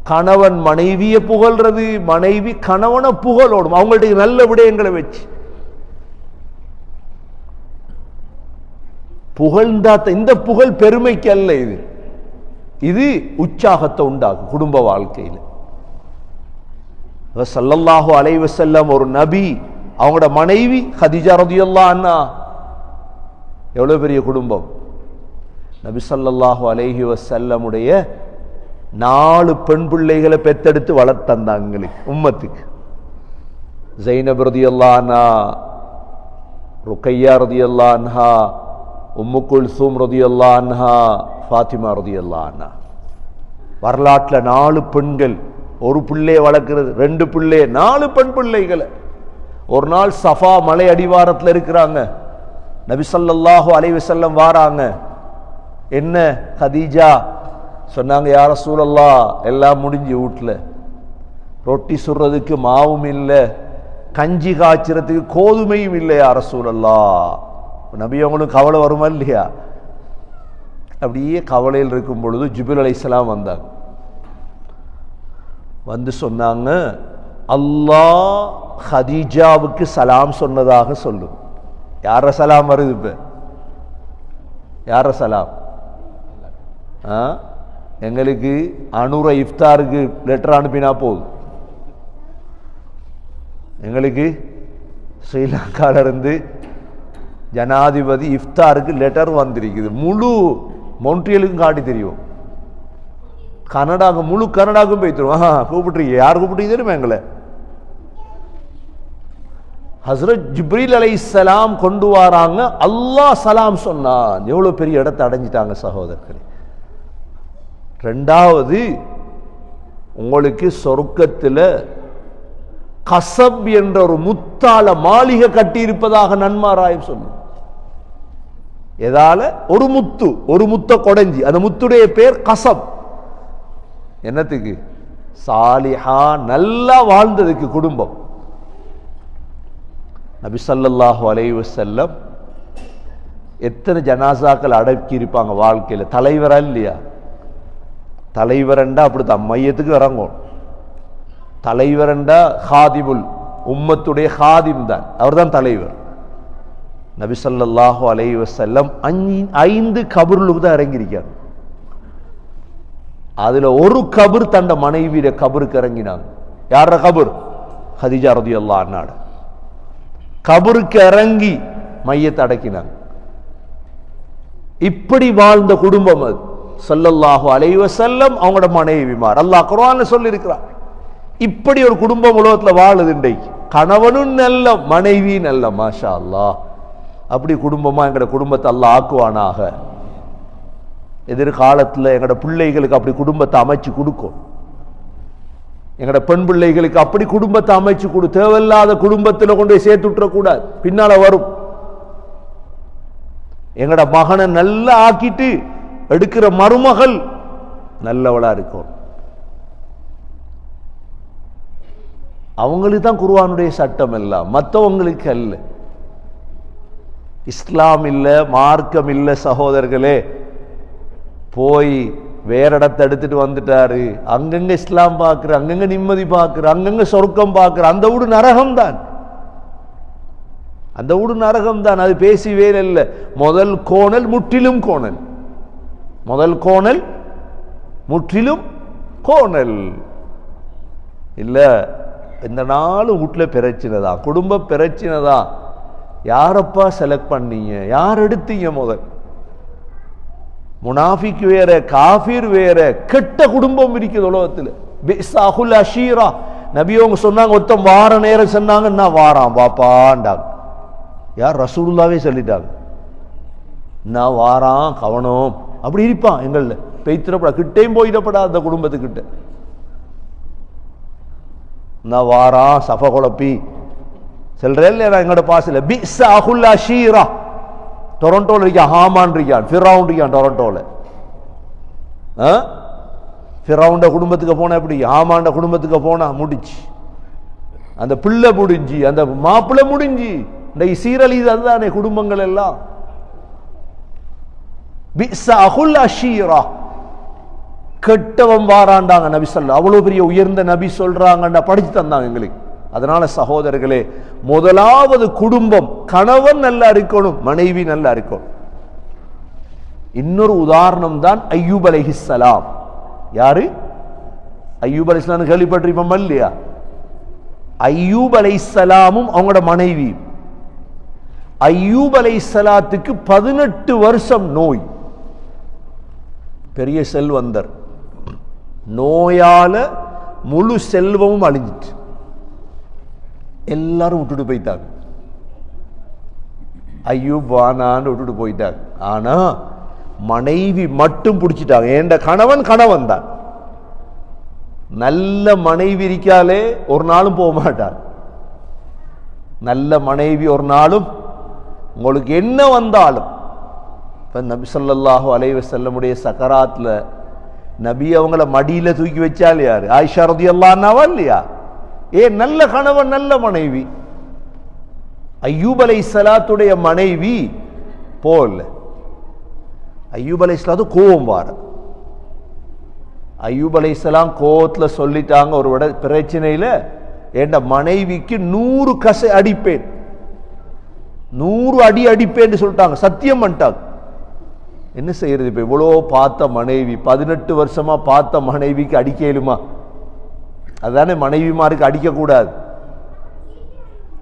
[SPEAKER 1] கணவன் மனைவியை புகழ்றது, மனைவி கணவனை புகழோடும் அவங்கள்ட்ட நல்ல விடயங்களை வச்சு புகழ்ந்தா. இந்த புகழ் பெருமைக்கு அல்ல, இது இது உற்சாகத்தை உண்டாகும் குடும்ப வாழ்க்கையில். ஸல்லல்லாஹு அலைஹி வஸல்லம் ஒரு நபி, அவங்களோட மனைவி கதீஜா ரலியல்லாஹு அன்ஹா, எவ்வளவு பெரிய குடும்பம். நபி ஸல்லல்லாஹு அலைஹி வஸல்லமுடைய 4 பெண் பிள்ளைகளை பெத்தெடுத்து வளர்த்தந்தாங்க எங்களுக்கு, உம்மத்துக்கு. ஸைனப் ரலியல்லாஹு அன்ஹா, ருக்கையா ரலியல்லாஹு அன்ஹா, உம்மு குல்சூம் ரலியல்லாஹு அன்ஹா, ஃபாத்திமா ரலியல்லாஹு அன்ஹா. வரலாற்றில் 4 பெண்கள், ஒரு பிள்ளையை வளர்க்கிறது, 2 பிள்ளை, 4 பெண் பிள்ளைகளை. ஒரு நாள் சஃபா மலை அடிவாரத்தில் இருக்கிறாங்க. நபி ஸல்லல்லாஹு அலைஹி வஸல்லம் வாராங்க. என்ன கதீஜா? சொன்னாங்க, யா ரசூலல்லாஹ் எல்லாம் முடிஞ்சு, வீட்டில் ரொட்டி சுடுறதுக்கு மாவும் இல்லை, கஞ்சி காய்ச்சறதுக்கு கோதுமையும் இல்லை யா ரசூலல்லாஹ். நபி அவங்களும் கவலை வருமா இல்லையா? அப்படியே கவலையில் இருக்கும் பொழுது ஜிப்ரீல் அலைஹிஸ்ஸலாம் வந்தாங்க. வந்து சொன்னாங்க, அல்லாஹ் ஹதீஜாவுக்கு சலாம் சொன்னதாக சொல்லு. யார சலாம் வருது? இப்ப யார சலாம்? எங்களுக்கு அனுர இஃப்தாருக்கு லெட்டர் அனுப்பினா போதும். எங்களுக்கு ஸ்ரீலங்கால இருந்து ஜனாதிபதி இஃப்தாருக்கு லெட்டர் வந்திருக்குது. முழு மொன்ட்ரியலுக்கும் காட்டி தெரியும், கனடாக்கு, முழு கனடாக்கும் போய் தருவோம். கூப்பிட்டுருக்கீங்க, யார் கூப்பிட்டீங்க தெரியுமா? எங்களை ஹஸ்ரத் ஜிப்ரீல் அலைஹிஸ்ஸலாம் கொண்டு வராங்க. அல்லாஹ் சலாம் சொன்னான். எவ்வளவு பெரிய இடத்தை அடைஞ்சிட்டாங்க சகோதரர்களே. 2வது, உங்களுக்கு சொர்க்கத்தில் கசப் என்ற ஒரு முத்தால மாளிகை கட்டி இருப்பதாக நன்மாராயம் சொல்லு. எதால? ஒரு முத்து, ஒரு முத்த கொடைஞ்சி, அந்த முத்துடைய பேர் கசப். என்னத்துக்கு? சாலிஹா நல்லா வாழ்ந்ததுக்கு குடும்பம். நபி ஸல்லல்லாஹு அலைஹி வஸல்லம் எத்தனை ஜனாசாக்கள் அடக்கி இருப்பாங்க வாழ்க்கையில். தலைவரா இல்லையா? தலைவரண்டா அப்படித்தான், மையத்துக்கு இறங்கும். தலைவரண்டா ஹாதிமுல் உம்மத்துடைய ஹாதிம் தான், அவர் தான் தலைவர். நபி ஸல்லல்லாஹு அலைஹி வஸல்லம் 5 கபருக்கு தான் இறங்கியிருக்காங்க. அதுல ஒரு கபர் தண்ட மனைவியிட கபருக்கு இறங்கினாங்க. யார கபர்? கதீஜா ரலியல்லாஹு அன்ஹா கபருக்கு இறங்கி மையத்தை அடக்கினாங்க. இப்படி வாழ்ந்த குடும்பம் அது. ஸல்லல்லாஹு அலைஹி வஸல்லம் அவங்களோட மனைவிமார். அல்லாஹ் குர்ஆன்ல சொல்லி இருக்கிறார். இப்படி ஒரு குடும்பம் உலகத்தில் வாழுது இன்றைக்கு. கணவனும் நல்ல, மனைவி நல்ல. மாஷா அல்லாஹ். அப்படி குடும்பமா எங்களோட குடும்பத்தை அல்லாஹ் ஆக்குவானாக. எதிர்காலத்தில் எங்களோட பிள்ளைகளுக்கு அப்படி குடும்பத்தை அமைச்சு கொடுக்கும். எங்களோட பெண் பிள்ளைகளுக்கு அப்படி குடும்பத்தை அமைச்சு கொடு. தேவையில்லாத குடும்பத்தில் கொண்டு போய் சேர்த்து விட்டுறக்கூடாது, பின்னால வரும். எங்கட மகனை நல்லா ஆக்கிட்டு எடுக்கிற மருமகள் நல்லவளா இருக்கும். அவங்களுக்கு தான் குர்ஆனுடைய சட்டம் எல்லாம், மற்றவங்களுக்கு அல்ல. இஸ்லாம் இல்ல, மார்க்கம் இல்ல சகோதரர்களே. போய் வேற இடத்தை எடுத்துட்டு வந்துட்டாரு. அங்கங்க இஸ்லாம் பார்க்கிற, அங்கங்க நிம்மதி பார்க்கிற, அங்கங்க சொர்க்கம் பார்க்கிற, அந்த வீடு நரகம் தான். அந்த வீடு நரகம் தான். அது பேசி வேலை இல்லை. முதல் கோணல் முற்றிலும் கோணல். முதல் கோணல் முற்றிலும் கோணல் இல்ல. இந்த நாலு வீட்டுல பிரச்சனை தான், குடும்ப பிரச்சனை தான். யாரப்பா செலக்ட் பண்ணீங்க, யார் எடுத்தீங்க? முதல் முனாஃபிக் வேற, காஃபிர் வேற, கெட்ட குடும்பம் இருக்குது உலகத்தில். பிஸாஹுல் அஷீரா. நபி அவங்க சொன்னாங்க, ஒருத்தன் வார நேரம் சொன்னாங்க, நான் வாரான் பாப்பாண்டாங்க. யார்? ரசூலுல்லாவே சொல்லிட்டாங்க, நான் வாரான் கவனம். அப்படி இருப்பான் எங்கள்ல. பெய்த்திரப்படா, கிட்டையும் போயிடப்படா அந்த குடும்பத்துக்கிட்ட. நான் வாரான் சஃப குழப்பி செல்றேன் எங்களோட பாசில. பிஸாஹுல் அஷீரா. டொரண்டோல இருக்கான், ஹாமான் இருக்கான், ஃபிரௌன் இருக்கான் டொரண்டோல. ஃபிரௌண்ட குடும்பத்துக்கு போனா எப்படி? ஹாமாண்ட குடும்பத்துக்கு போனா முடிச்சு, அந்த பிள்ளை முடிஞ்சு, அந்த மாப்பிள்ளை முடிஞ்சு. இந்த சீரழிது அதுதானே குடும்பங்கள் எல்லாம். பிஸாஹுல் அஷீரா. கெட்டவன் வாராண்டாங்க நபி சொல்ல. அவ்வளவு பெரிய உயர்ந்த நபி சொல்றாங்கண்டா படிச்சு தந்தாங்க எங்களுக்கு. அதனால சகோதரர்களே, முதலாவது குடும்பம், கணவன் நல்லா இருக்கணும், மனைவி நல்லா இருக்கணும். இன்னொரு உதாரணம் தான் அய்யூப் அலைஹிஸ்ஸலாம். யாரு? அய்யூப் அலைஹிஸ்ஸலாம் கேள்விப்பட்டிருப்போம் இல்லையா? அய்யூப் அலைஹிஸ்ஸலாமும் அவங்களோட மனைவி. அய்யூப் அலைஹிஸ்ஸலாத்துக்கு 18 வருஷம் நோய். பெரிய செல்வந்தர். நோயால முழு செல்வமும் அழிஞ்சிட்டு எல்லாரும் விட்டுட்டு போயிட்டாங்க. அய்யூப் வானான்னு விட்டுட்டு போயிட்டாங்க. ஆனா மனைவி மட்டும் பிடிச்சிட்டாங்க. ஏண்ட கணவன் கணவன் தான். நல்ல மனைவி இருக்காலே ஒரு நாளும் போக மாட்டார். நல்ல மனைவி ஒரு நாளும் உங்களுக்கு என்ன வந்தாலும். நபி ஸல்லல்லாஹு அலைஹி வஸல்லமுடைய சக்கராத்ல நபி அவங்கள மடியில தூக்கி வச்சால் யாரு? ஆயிஷா ரலியல்லாஹு அன்ஹா இல்லையா? நல்ல கணவன் நல்ல மனைவி. அய்யூப் அலைஹிஸ்ஸலாத்துடைய மனைவி போல. அய்யூப் அலைஹிஸ்ஸலாத்து கோபம் வார. அய்யூப் அலைஹிஸ்ஸலாம் கோவத்துல சொல்லிட்டாங்க ஒரு பிரச்சனையில, என் மனைவிக்கு 100 கசை அடிப்பேன், 100 அடி அடிப்பேன்னு சொல்லிட்டாங்க, சத்தியம் பண்ணிட்டாங்க. என்ன செய்யறது? இப்ப இவ்வளோ பார்த்த மனைவி, 18 வருஷமா பார்த்த மனைவிக்கு அடிக்கலுமா? அதுதானே மனைவிமாருக்கு அடிக்கக்கூடாது.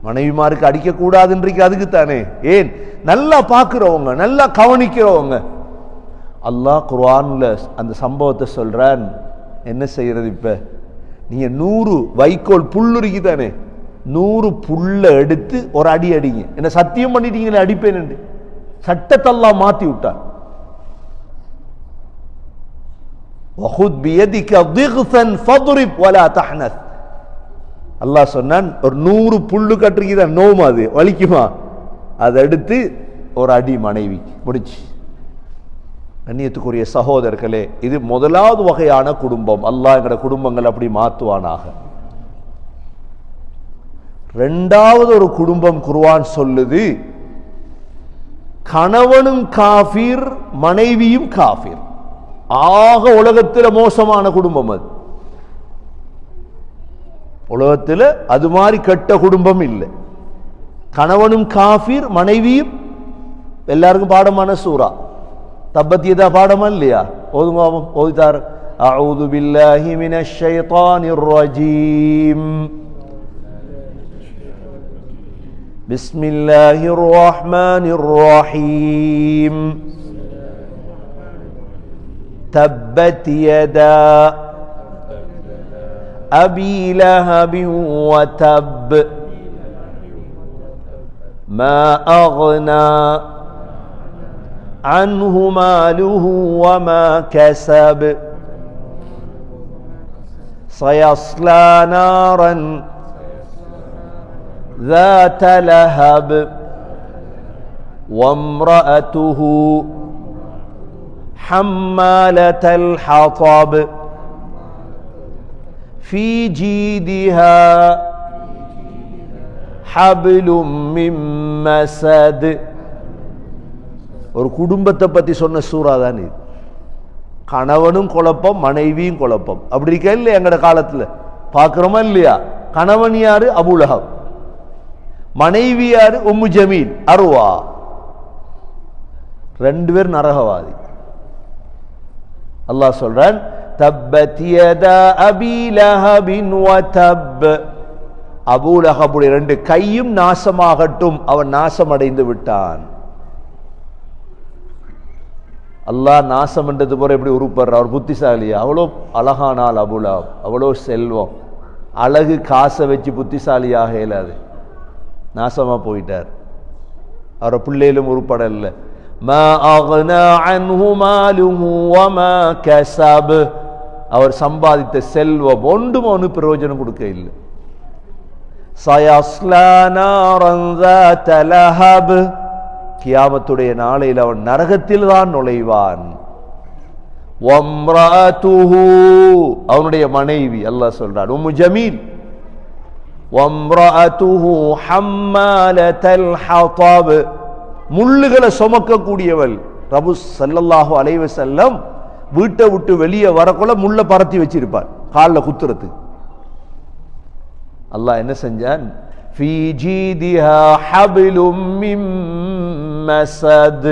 [SPEAKER 1] மனைவிமாருக்கு அடிக்கக்கூடாதுன்றைக்கு அதுக்கு தானே. ஏன்? நல்லா பார்க்கிறவங்க, நல்லா கவனிக்கிறவங்க. அல்லாஹ் குர்ஆன்ல அந்த சம்பவத்தை சொல்றான். என்ன செய்யறது? இப்ப நீங்க 100 வைக்கோல் புல்லுரிக்கு தானே, 100 புல்ல எடுத்து ஒரு அடி அடிங்க. என்ன சத்தியம் பண்ணிட்டீங்களே அடிப்பேன். சட்டத்தை அல்லாஹ் மாத்தி விட்டான். வஹுத் பியதிக திக்ஸன் ஃபத்ரிப் வலா தஹ்னஸ். அல்லாஹ் சொன்னான், ஒரு 100 புல்லு கட்டுறீங்க நோமா, அது வலிக்குமா? அதை எடுத்து ஒரு அடி மனைவிக்கு முடிச்சு. கண்ணியத்துக்குரிய சகோதரர்களே, இது முதலாவது வகையான குடும்பம். அல்லாஹ் எங்கட குடும்பங்கள் அப்படி மாத்துவானாக. இரண்டாவது ஒரு குடும்பம் குர்ஆன் சொல்லுது, கணவனும் காஃபிர், மனைவியும் காஃபிர். ஆக உலகத்தில் மோசமான குடும்பம் அது. உலகத்தில் அது மாதிரி கெட்ட குடும்பம் இல்லை. கணவனும் காஃபிர், மனைவியும். எல்லாருக்கும் பாடமான சூரா தப்பத் யதா பாடமா இல்லையா? ஓதுங்க, ஓதித்தார். அஊது பில்லாஹி மினஷ் ஷைத்தானிர் ரஜீம். பிஸ்மில்லாஹிர் ரஹ்மானிர் ரஹீம். تبت يدا أبي لهب وتب ما أغنى عنه ماله وما كسب سيصلى نارا ذات لهب வம்ரஅதுஹு ஹம்மாலத்தல் ஹதப் ஃபீ ஜீதிஹா ஹப்லும் மின் மஸத். ஒரு குடும்பத்தை பத்தி சொன்ன சூறா தான் இது. கணவனும் குழப்பம், மனைவியும் குழப்பம். அப்படி இருக்கா இல்லையா? எங்கட காலத்துல பார்க்கிறோமா இல்லையா? கணவன் யாரு? அபூ லஹப். மனைவி யாரு? உம்மு ஜமீல், அர்வா. ரெண்டு பேர் நரகவாதி. அல்லாஹ் சொல்றான், தப்பத் யதா அபீ லஹபின் வ தப். அபூ லஹபுடைய ரெண்டு கையும் நாசமாகட்டும், அவன் நாசமடைந்து விட்டான். அல்லாஹ் நாசம் என்றது போற எப்படி உருப்படுற? அவர் புத்திசாலியா? அவ்வளோ அழகானால் அபூ லஹப், அவ்வளோ செல்வம், அழகு, காசை வச்சு புத்திசாலியாக இயலாது. நாசமா போயிட்டார். அவரை பிள்ளையிலும் உருப்படல. மா அக்னா அன்ஹு மாலுஹு வமா கஸப். அவர் சம்பாதித்த செல்வம் ஒன்றும் அவனுக்கு பிரயோஜனம் கொடுக்க இல்லை. சயஸ்லா நாரன் ذات லஹப். கியாமத்துடைய நாளையில் அவன் நரகத்தில் தான் நுழைவான். வம்ரஅதுஹு, அவனுடைய மனைவி அல்லாஹ் சொல்றான், உம்மு ஜமீல். வம்ரஅதுஹு ஹம்மாலத்தல் ஹதப், முள்ளுகளை சுமக்கக்கூடியவள். ரபு ஸல்லல்லாஹு அலைஹி வஸல்லம் வீட்டை விட்டு வெளியே வரக்குள்ள முள்ள பரத்தி வச்சிருப்பார் காலில் குத்துறதுக்கு. அல்லாஹ் என்ன செஞ்சான்? ஃபீ ஜீதிஹா ஹப்லும் மின் மஸத்.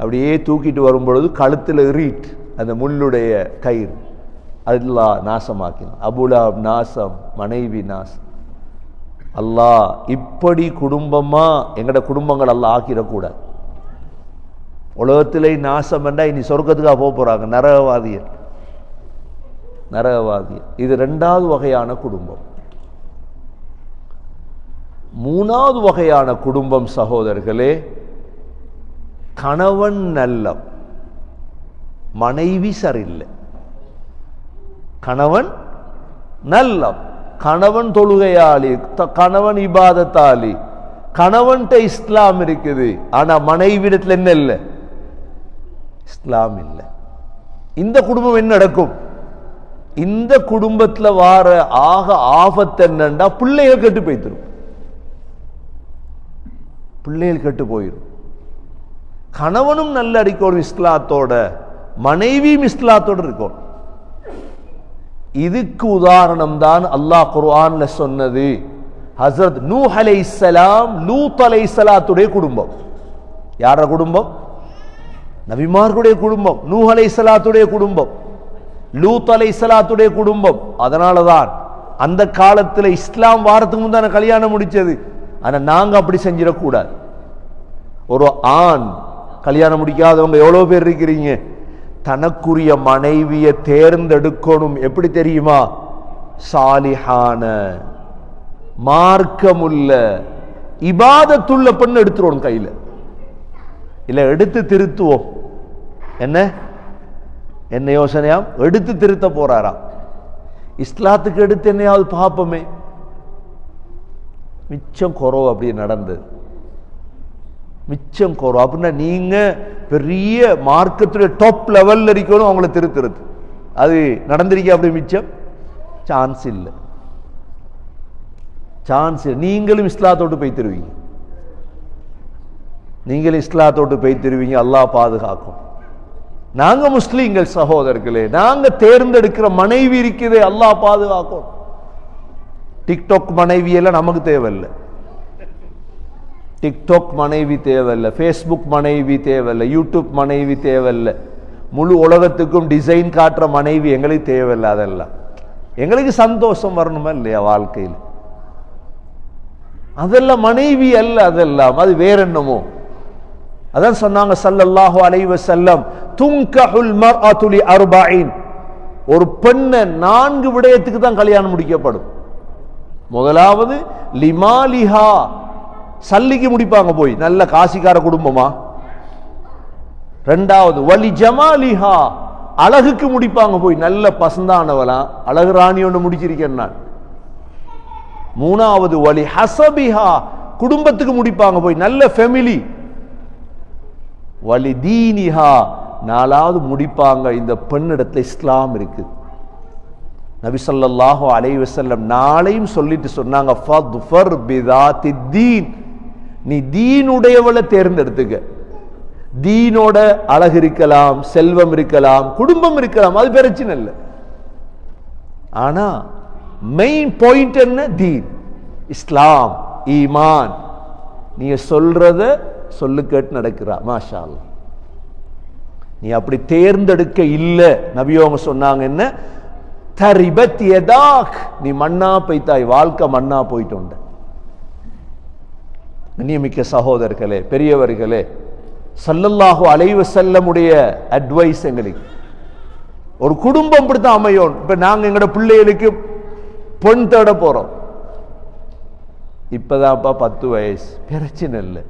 [SPEAKER 1] அப்படியே தூக்கிட்டு வரும்பொழுது கழுத்தில் எறிட்டு அந்த முள்ளுடைய கயிறு. அல்லாஹ் நாசமாக்கினான். அபூ லஹப் நாசம், மனைவி நாசம். அல்லாஹ் இப்படி குடும்பமா எங்கட குடும்பங்கள் அல்லாஹ் ஆக்கிடக்கூடாது. உலகத்திலே நாசம் என்றா இனி சொர்க்கத்துக்காக போக போறாங்க நரகவாதியர். நரகவாதியர் இது ரெண்டாவது வகையான குடும்பம். மூணாவது வகையான குடும்பம் சகோதரர்களே, கணவன் நல்ல, மனைவி சரியில்லை. கணவன் நல்ல, கணவன் தொழுகையாளி, கணவன் இபாதத்தாளி, கணவன்கிட்ட இஸ்லாம் இருக்குது, ஆனா மனைவிடத்தில் என்ன இல்லை? இஸ்லாம் இல்லை. இந்த குடும்பம் என்ன நடக்கும்? இந்த குடும்பத்தில் வார ஆக ஆபத்து என்னண்டா பிள்ளைகள் கெட்டு போய்த்திரும். பிள்ளைகள் கெட்டு போயிடும். கணவனும் நல்ல அடிக்கணும் இஸ்லாத்தோட, மனைவியும் இஸ்லாத்தோட இருக்கும். இதுக்கு உதாரணம் தான் அல்லாஹ் குர்ஆன்ல சொன்னது. ஹஸ்ரத் நூஹ் அலைஹிஸ்ஸலாம், லூத் அலைஹிஸ்ஸலாத்துடைய குடும்பம். யார குடும்பம்? நபிமார்களுடைய குடும்பம். நூஹ் அலைஹிஸ்ஸலாத்துடைய குடும்பம், லூத் அலைஹிஸ்ஸலாத்துடைய குடும்பம். அதனாலதான் அந்த காலத்துல இஸ்லாம் வாரத்துக்கு முந்தான கல்யாணம் முடிச்சது. ஆனா நாங்க அப்படி செஞ்சிடக்கூடாது. ஒரு ஆண் கல்யாணம் முடிக்காதவங்க எவ்வளவு பேர் இருக்கிறீங்க? தனக்குரிய மனைவியை தேர்ந்தெடுக்கணும். எப்படி தெரியுமா? சாலிஹான, மார்க்கமுள்ள, இபாதத்துள்ள பெண் எடுத்துருவோம் கையில. இல்ல எடுத்து திருத்துவோம். என்ன யோசனையாம்? எடுத்து திருத்த போறாராம். இஸ்லாத்துக்கு எடுத்து என்னையாவது பாப்பமே. மிச்சம் குறவு அப்படி நடந்தது. மிச்சம் குறவு அப்படின்னா நீங்க பெரிய மார்க்கத்துடைய டாப் லெவல்ல இருக்கணும் அவங்கள திருத்துறது. அது நடந்திருக்க அப்படி மிச்சம் சான்ஸ் இல்லை. சான்ஸ். நீங்களும் இஸ்லாத்தோடு போய் தருவீங்க. நீங்களும் இஸ்லாத்தோடு போய் தருவீங்க. அல்லாஹ் பாதுகாக்கும். நாங்க முஸ்லீம்கள் சகோதரர்களே, நாங்க தேர்ந்தெடுக்கிற மனைவி இருக்குது, அல்லாஹ் பாதுகாக்கும். டிக்டாக் மனைவி எல்லாம் நமக்கு தேவையில்லை. டிக்டாக் மனைவி தேவையில்லை, ஃபேஸ்புக் மனைவி தேவையில்லை, யூடியூப் மனைவி தேவையில்லை, முழு உலகத்துக்கும் டிசைன் காட்டுற மனைவி எங்களுக்கு தேவையில்லை. அதெல்லாம் எங்களுக்கு சந்தோஷம் வரணுமா இல்லையா வாழ்க்கையில்? அதெல்லாம் மனைவி அல்ல, அதெல்லாம் அது வேற என்னமோ. அதான் சொன்னாங்க ஸல்லல்லாஹு அலைஹி வஸல்லம், துன்கஹுல் மர்அத்து லி அர்பஈன். ஒரு பெண்ணை 4 விடயத்துக்கு தான் கல்யாணம் முடிக்கப்படும். முதலாவது லிமாலிஹா, சல்லிக்கு முடிப்பாங்க போய், நல்ல காசிக்கார குடும்பமா. ரெண்டாவது வலி ஜமாலிஹா, அழகுக்கு முடிப்பாங்க போய், நல்ல பசந்தானவளா, அழகு ராணி ஒன்று முடிச்சிருக்கேன் நான். மூணாவது வலி ஹசபிஹா, குடும்பத்துக்கு முடிப்பாங்க போய், நல்ல ஃபேமிலி, வலிதீனிஹா, நாலாவது முடிப்பாங்க, இந்த பெண்ணிடத்துல இஸ்லாம் இருக்கு. நபி ஸல்லல்லாஹு அலைஹி வஸல்லம் நாளையும் சொல்லிட்டு சொன்னாங்க, ஃபத்ஃபர் பிதாத்தித்தீன், நீ தீனுடையவளை தேர்ந்தெடுத்துக்க. தீனோட அழகு இருக்கலாம், செல்வம் இருக்கலாம், குடும்பம் இருக்கலாம், அது பிரச்சனை இல்லை. ஆனா மெயின் பாயிண்ட் என்ன? தீன், இஸ்லாம், ஈமான். நீங்க சொல்றத சொல்லு கேட்டு நடக்கிறா, மாஷா அல்லாஹ். நீ அப்படி தேர்ந்தெடுக்க இல்லை. நபியோங்க சொன்னாங்க என்ன? தரிபத் யதாக், நீ மண்ணா போய்த்தாய், வாழ்க்கை மண்ணா போயிட்டு. கண்ணியமிக்க சகோதரர்களே, பெரியவர்களே, ஸல்லல்லாஹு அலைஹி வஸல்லமுடைய அட்வைஸ் எங்களுக்கு, ஒரு குடும்பம் இப்படித்தான் அமையும். இப்ப நாங்க எங்கட பிள்ளைகளுக்கு பொன் தேட போறோம். இப்பதான்ப்பா 10 வயசு, பிரச்சனை இல்லை.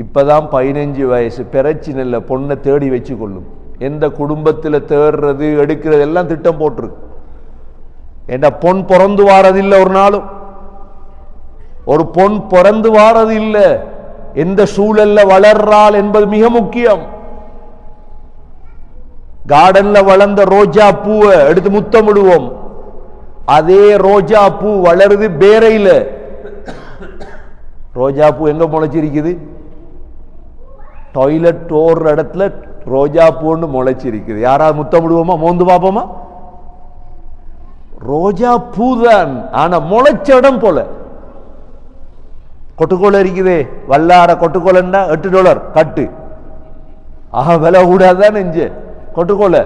[SPEAKER 1] இப்பதான் 15 வயசு, பிரச்சனை இல்லை. பொண்ணை தேடி வச்சு கொள்ளும். எந்த குடும்பத்தில் தேடுறது எடுக்கிறது எல்லாம் திட்டம் போட்டிருக்கு. ஏன்னா பொன் பிறந்து வாரதில்லை, ஒரு நாளும் ஒரு பொன் பிறந்து வாரது இல்லை. எந்த சூழல்ல வளர்றாள் என்பது மிக முக்கியம். கார்டன்ல வளர்ந்த ரோஜா பூவை எடுத்து முத்தமிடுவோம். அதே ரோஜா பூ வளருது பேரையில. ரோஜா பூ எங்க முளைச்சிருக்குது? டாய்லெட் ஓடுற இடத்துல ரோஜா பூன்னு முளைச்சிருக்குது. யாராவது முத்தமிடுவோமா? மோந்து பார்ப்போமா? ரோஜா பூ தான், ஆனா முளைச்ச இடம் போல. கொட்டுக்கோலை இருக்குதே, வல்லார கொட்டுக்கோலைன்னா $8 கட்டு. விலை கூடாதான் நெஞ்சு. கொட்டுக்கோலை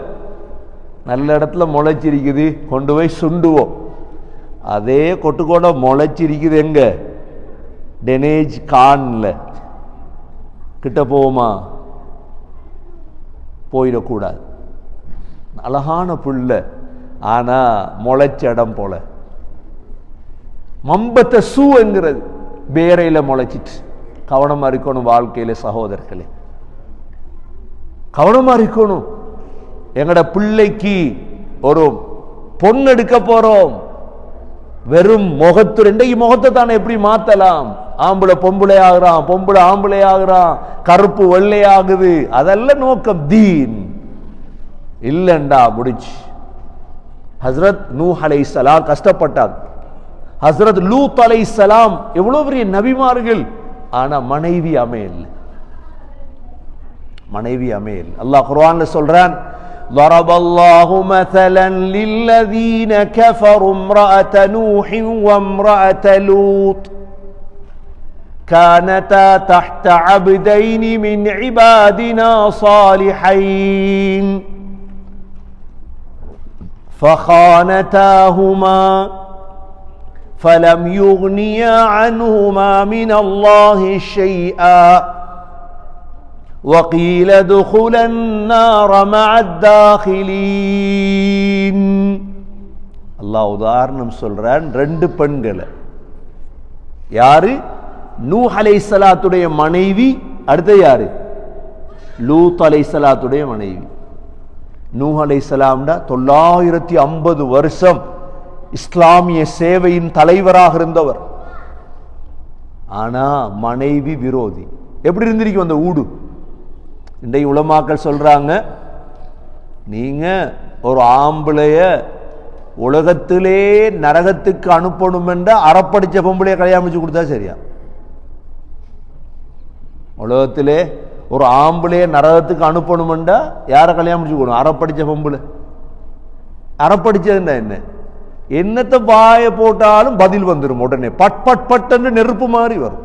[SPEAKER 1] நல்ல இடத்துல முளைச்சிருக்குது, கொண்டு போய் சுண்டுவோம். அதே கொட்டுக்கோலை முளைச்சிருக்குது எங்க? டெனேஜ் கான்ல. கிட்ட போவோமா? போயிடக்கூடாது. அழகான புல்ல, ஆனா முளைச்ச இடம் போல. மம்பத்த சூ என்கிறது பேரையில முளைச்சிட்டு. கவனமா இருக்கணும் வாழ்க்கையில சகோதரர்களே, கவனமா இருக்கணும். எங்கட பிள்ளைக்கு ஒரு பொண்ணு எடுக்க போறோம், வெறும் முகத்து இன்றைக்கு முகத்தை தானே எப்படி மாத்தலாம்? ஆம்பளை பொம்பளை ஆகுறான், பொம்பளை ஆம்பளை ஆகுறான், கருப்பு வெள்ளை ஆகுது. அதெல்லாம் நோக்கம். தீன் இல்லண்டா முடிச்சு. ஹஸ்ரத் நூஹ் அலைஹிஸ்ஸலாம் கஷ்டப்பட்டாங்க. ஹஸ்ரத் லூத் அலைஹிஸ்ஸலாம் எவ்வளவு பெரிய நபிமார்கள், ஆனா மனைவி அமையல. மனைவி அமையல். அல்லாஹ் குர்ஆன்ல சொல்றான், ضرب الله مثلا للذين كفروا امرأة نوح وامرأة لوط كانتا تحت عبدين من عبادنا صالحين فخانتاهما فلم يغنيا عنهما من الله شيئا وقيل ادخلا النار مع الداخلين. அல்லாஹ் உதாரணம் சொல்றான். 2 பெண்களை. யாரு? நூஹ் அலைஹிஸ்ஸலாத்துடைய மனைவி. அடுத்து யாரு? லூத் அலைஹிஸ்ஸலாத்துடைய மனைவி. நூஹ் அலைஹிஸ்ஸலாம்டா 950 வருஷம் இஸ்லாமிய சேவையின் தலைவராக இருந்தவர். ஆனா மனைவி விரோதி. எப்படி இருந்திருக்கும் அந்த ஊடு? இன்றைய உலமாக்கள் சொல்றாங்க, நீங்க ஒரு ஆம்பளைய உலகத்திலே நரகத்துக்கு அனுப்பணும் என்ற அறப்படிச்ச பொம்பளைய கல்யாணம் முடிச்சு கொடுத்தா சரியா? உலகத்திலே ஒரு ஆம்பளைய நரகத்துக்கு அனுப்பணும் என்றா யாரை கல்யாணம் முடிச்சு கொடுக்கணும்? அறப்படிச்ச பொம்பளை. அறப்படிச்சதுன்னா என்ன? என்னத்தை வாய போட்டாலும் பதில் வந்துடும் உடனே. பட் பட் பட் என்று நெருப்பு மாதிரி வரும்.